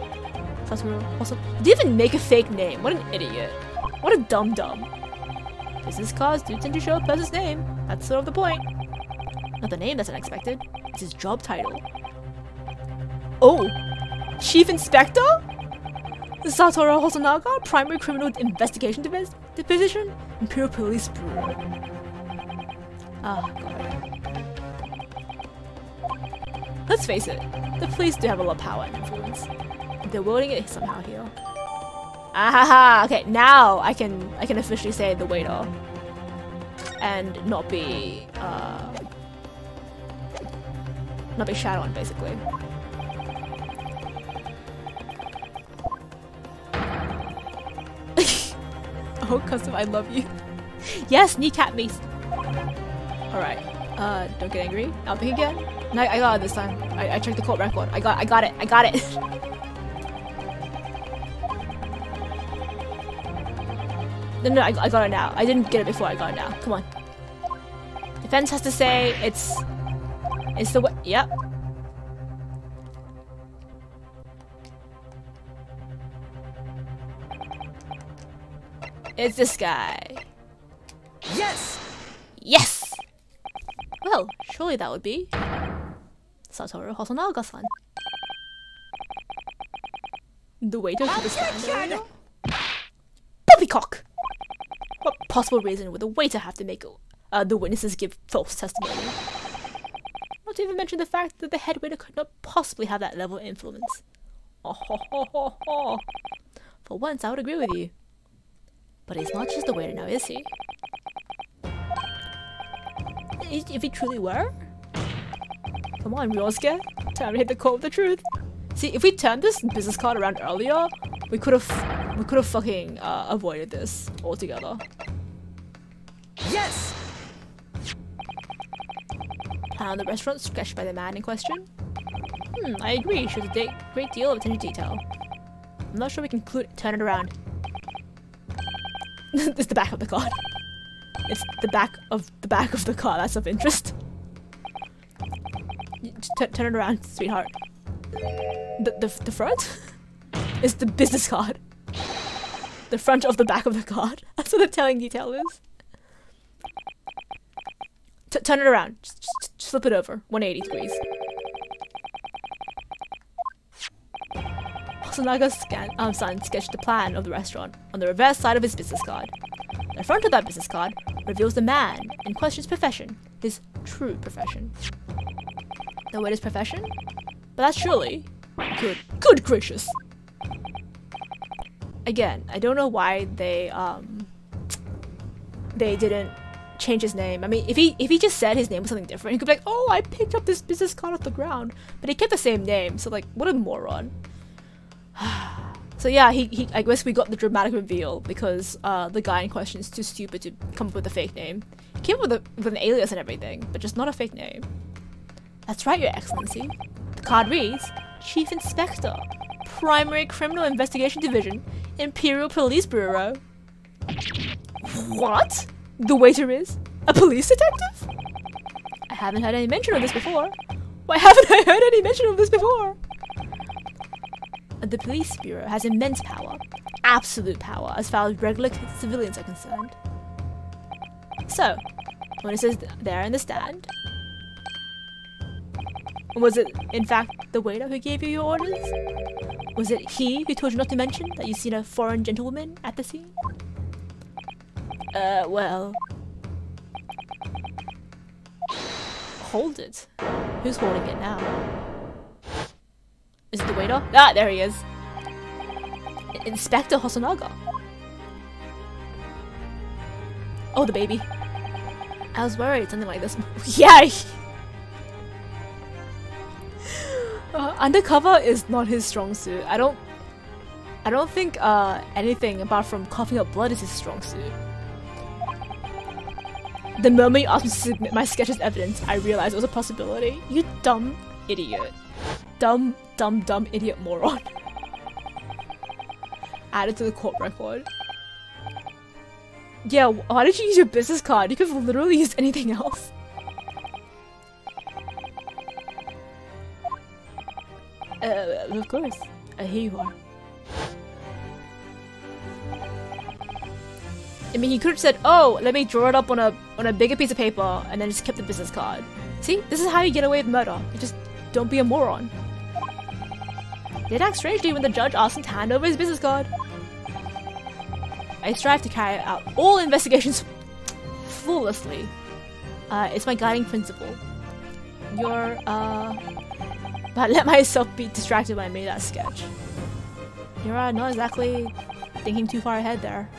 Also, did he even make a fake name? What an idiot. What a dum-dum. Business cards do tend to show a person's name. That's sort of the point. Not the name that's unexpected. It's his job title. Oh! Chief Inspector? Satoru Hosonaga, Primary Criminal Investigation Division, Imperial Police Bureau. Ah, god. Let's face it, the police do have a lot of power and influence. They're wielding it somehow here. Ahaha! Okay, now I can officially say the waiter. And not be shat on, basically. Oh, Kazuma, I love you. Yes, kneecap me. Alright. Don't get angry. I'll pick again. No, I got it this time. I checked the court record. I got it. I got it. No, I got it now. I didn't get it before. I got it now. Come on. Defense has to say it's the way. Yep. It's this guy. Yes! Yes! Well, surely that would be Satoru Hosonaga-san. The waiter to the stand. Poppycock! What possible reason would the waiter have to make the witnesses give false testimony? Not to even mention the fact that the head waiter could not possibly have that level of influence. Oh, ho, ho, ho, ho. For once, I would agree with you. But he's not just the waiter now, is he? If he truly were? Come on, Ryosuke. Time to hit the core of the truth. See, if we turned this business card around earlier, we could have fucking avoided this altogether. Yes! Plan on the restaurant sketched by the man in question? I agree. Shows a great deal of attention to detail. I'm not sure we can turn it around. It's the back of the card. It's the back of the card that's of interest. Just turn it around, sweetheart. The front is the business card. The front of the back of the card. That's what the telling detail is. Turn it around. Just flip it over. 180 degrees. Hosonaga-san sketched the plan of the restaurant on the reverse side of his business card. The front of that business card reveals the man in question's profession, his true profession. The waiter's profession? But that's surely good gracious. again, I don't know why they didn't change his name. I mean, if he just said his name was something different, he could be like, oh, I picked up this business card off the ground. But he kept the same name, so like, what a moron. So yeah, I guess we got the dramatic reveal because the guy in question is too stupid to come up with a fake name. He came up with an alias and everything, but just not a fake name. That's right, Your Excellency. The card reads, Chief Inspector, Primary Criminal Investigation Division, Imperial Police Bureau. What? The waiter is a police detective? I haven't heard any mention of this before. Why haven't I heard any mention of this before? The police bureau has immense power, absolute power, as far as regular civilians are concerned. So, when it says there in the stand, was it in fact the waiter who gave you your orders? Was it he who told you not to mention that you've seen a foreign gentlewoman at the scene? Well... Hold it. Who's holding it now? Is it the waiter? Ah, there he is. Inspector Hosonaga. Oh, the baby. I was worried something like this. Yeah! Undercover is not his strong suit. I don't think anything apart from coughing up blood is his strong suit. The moment you asked me to submit my sketch as evidence, I realized it was a possibility. You dumb idiot. Dumb idiot moron. Added to the court record. Yeah, why did you use your business card? You could have literally used anything else. Of course. Here you are. I mean, he could have said, oh, let me draw it up on a bigger piece of paper and then just kept the business card. See? This is how you get away with murder. You just don't be a moron. He did act strangely when the judge asked him to hand over his business card. I strive to carry out all investigations flawlessly. It's my guiding principle. But let myself be distracted when I made that sketch. You're not exactly thinking too far ahead there.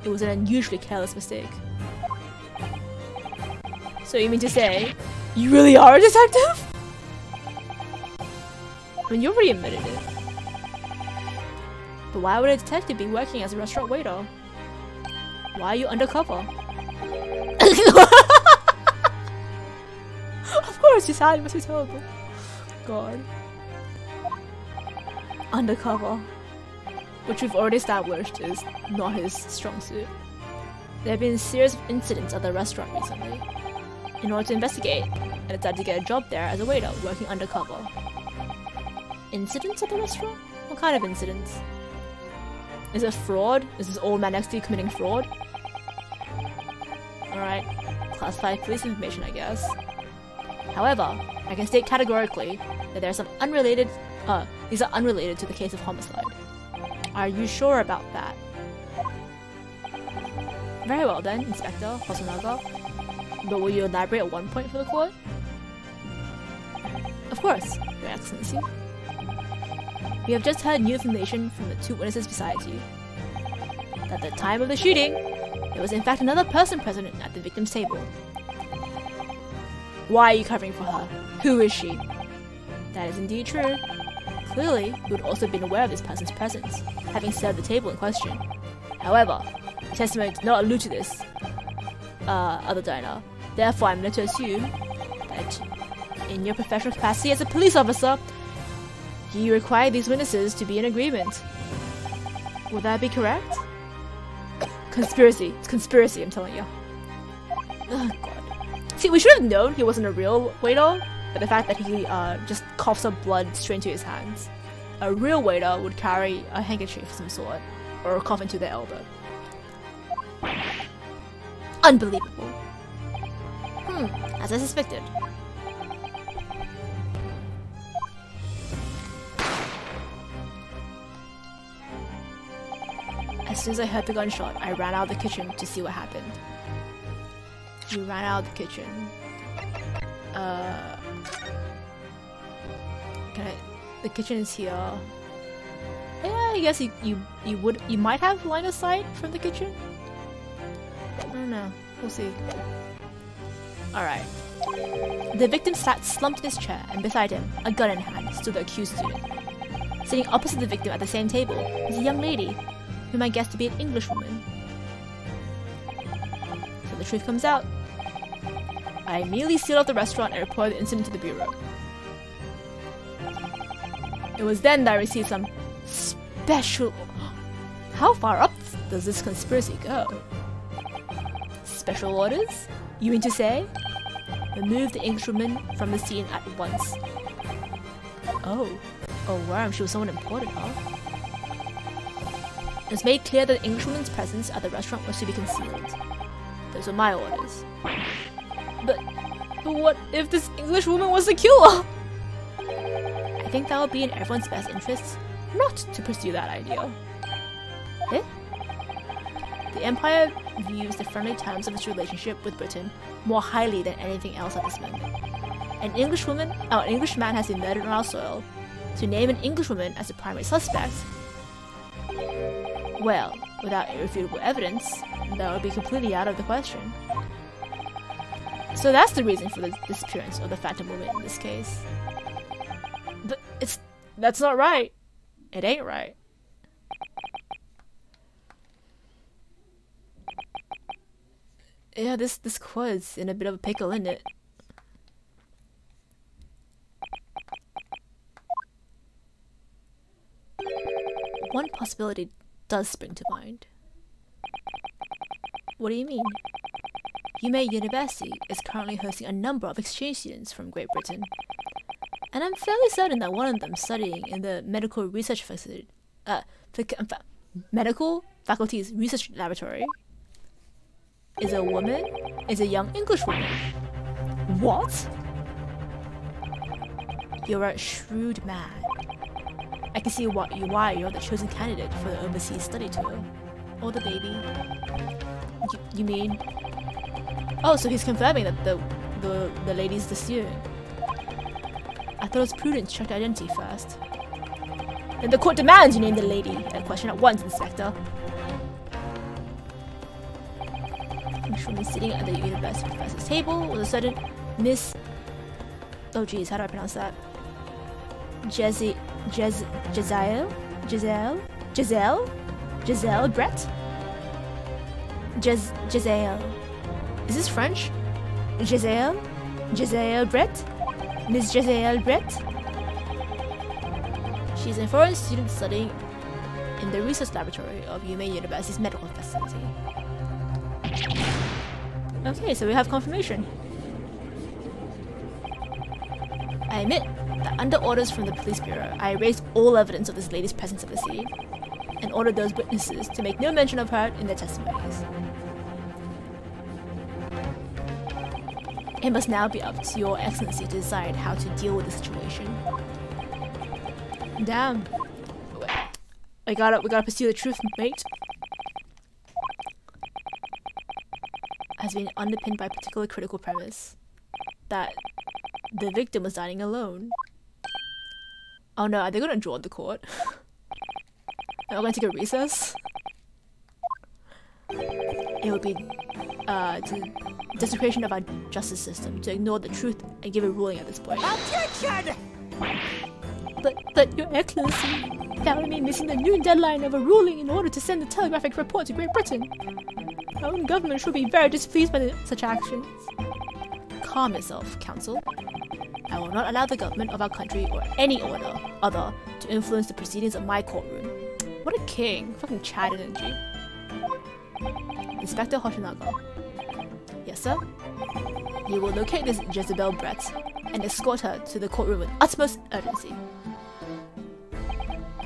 It was an unusually careless mistake. So you mean to say, you really are a detective? I mean, you already admitted it. But why would a detective be working as a restaurant waiter? Why are you undercover? Of course, your salad must be terrible. God. Undercover. Which we've already established is not his strong suit. There have been a series of incidents at the restaurant recently. In order to investigate, I decided to get a job there as a waiter, working undercover. Incidents at the restaurant? What kind of incidents? Is it fraud? Is this old man next to you committing fraud? Alright, classified police information, I guess. However, I can state categorically that there are some unrelated, these are unrelated to the case of homicide. Are you sure about that? Very well then, Inspector Hosonaga. But will you elaborate at one point for the court? Of course, Your Excellency. We have just heard new information from the two witnesses beside you. At the time of the shooting, there was in fact another person present at the victim's table. Why are you covering for her? Who is she? That is indeed true. Clearly, you would also have been aware of this person's presence, having served the table in question. However, the testimony did not allude to this other diner. Therefore, I'm led to assume that in your professional capacity as a police officer, you require these witnesses to be in agreement. Would that be correct? Conspiracy. It's conspiracy, I'm telling you. Oh, God. See, we should have known he wasn't a real waiter, but the fact that he just coughs up blood straight into his hands. A real waiter would carry a handkerchief of some sort, or cough into their elbow. Unbelievable. As I suspected. As soon as I heard the gunshot, I ran out of the kitchen to see what happened. You ran out of the kitchen. The kitchen is here. Yeah, I guess you might have line of sight from the kitchen. I don't know. We'll see. Alright. The victim sat slumped in his chair, and beside him, a gun in hand, stood the accused student. Sitting opposite the victim at the same table was a young lady, whom I guessed to be an Englishwoman. So the truth comes out. I immediately sealed off the restaurant and reported the incident to the bureau. It was then that I received some special... How far up does this conspiracy go? Special orders? You mean to say? Remove the Englishwoman from the scene at once. Oh worm, she was someone important, huh? It was made clear that the Englishwoman's presence at the restaurant was to be concealed. Those were my orders. But what if this Englishwoman was the killer? I think that would be in everyone's best interests not to pursue that idea. Eh? The Empire views the friendly terms of its relationship with Britain more highly than anything else at this moment. An Englishman has been murdered on our soil. To name an Englishwoman as the primary suspect, well, without irrefutable evidence, that would be completely out of the question. So that's the reason for the disappearance of the Phantom Woman in this case. But that's not right. It ain't right. Yeah, this quad's in a bit of a pickle, isn't it? One possibility does spring to mind. What do you mean? Yume University is currently hosting a number of exchange students from Great Britain, and I'm fairly certain that one of them studying in the medical research facility, medical faculty's research laboratory is a woman, is a young English woman. What? You're a shrewd man. I can see why you're the chosen candidate for the overseas study tour. Or the baby. You mean? Oh, so he's confirming that the lady's the student. I thought it was prudent to check the identity first. Then the court demands you name the lady. A question at once, Inspector. From sitting at the university professor's table was a certain Miss... Oh geez, how do I pronounce that? Giselle Brett? Giselle. Is this French? Giselle Brett? Miss Giselle Brett? She's a foreign student studying in the research laboratory of Yume University's medical facility. Okay, so we have confirmation. I admit that under orders from the police bureau, I erased all evidence of this lady's presence at the scene, and ordered those witnesses to make no mention of her in their testimonies. It must now be up to your excellency to decide how to deal with the situation. Damn. We gotta pursue the truth, mate. Has been underpinned by a particular critical premise that the victim was dining alone. Oh no, are they gonna draw the court? Am I gonna take a recess? It would be the desecration of our justice system to ignore the truth and give a ruling at this point. Objection! But Your Excellency, that would mean missing the noon deadline of a ruling in order to send the telegraphic report to Great Britain. Our own government should be very displeased by such actions. Calm yourself, Council. I will not allow the government of our country or any other to influence the proceedings of my courtroom. What a king. Fucking Chad energy. Inspector Hoshinaga. Yes, sir? You will locate this Jezebel Brett and escort her to the courtroom with utmost urgency.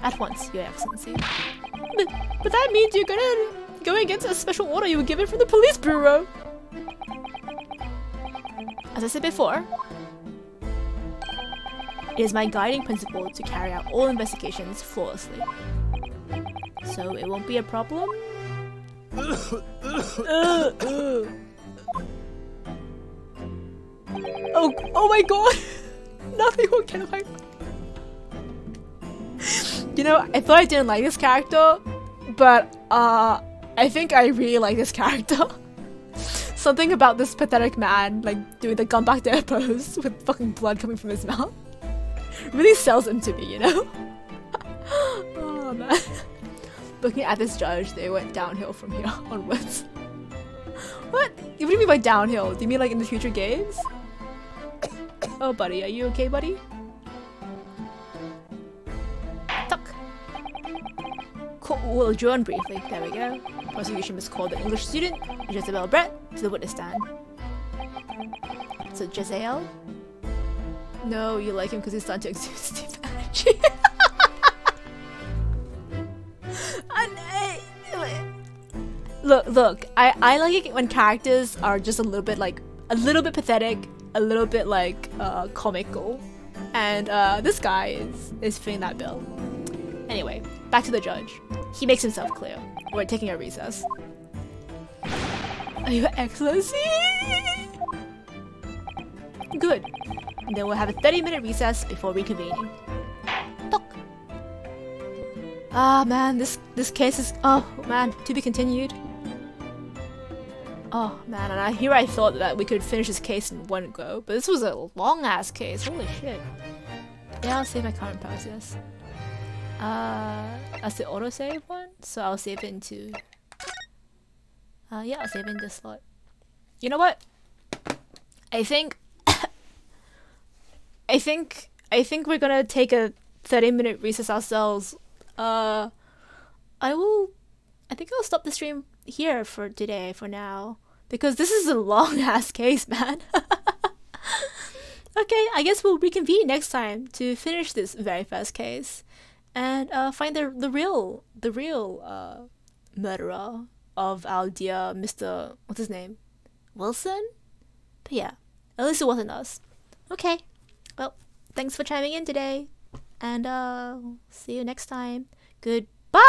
At once, Your Excellency. But that means you're gonna go against a special order you were given from the police bureau. As I said before, it is my guiding principle to carry out all investigations flawlessly. So it won't be a problem? Oh my god! Nothing will get away. You know, I thought I didn't like this character, but I think I really like this character. Something about this pathetic man, like doing the gun back there pose with fucking blood coming from his mouth, really sells him to me, you know? Oh man. Looking at this judge, they went downhill from here onwards. What? What do you mean by downhill? Do you mean like in the future games? Oh buddy, are you okay, buddy? Tuck. Court will adjourn briefly. There we go. Prosecution must call the English student, Jezebel Brett, to the witness stand. So Jezebel? No, you like him because he's starting to exude Steve energy. Look, I like it when characters are just a little bit pathetic, a little bit like comical, and this guy is fitting that bill. Anyway, back to the judge. He makes himself clear. We're taking a recess. Are you Excellency? Good. And then we'll have a 30-minute recess before reconvening. Talk. Ah man, this case is, oh man, to be continued. Oh man, and I thought that we could finish this case in one go, but this was a long ass case. Holy shit. Yeah, I'll save my current process. That's the autosave one, so I'll save it into. Yeah, I'll save it in this slot. You know what? I think we're gonna take a 30-minute recess ourselves. I think I'll stop the stream here for today for now, because this is a long ass case, man. Okay, I guess we'll reconvene next time to finish this very first case and find the real murderer of our dear Mr. what's his name? Wilson? But yeah, at least it wasn't us. Okay, well, thanks for chiming in today, and see you next time. Goodbye!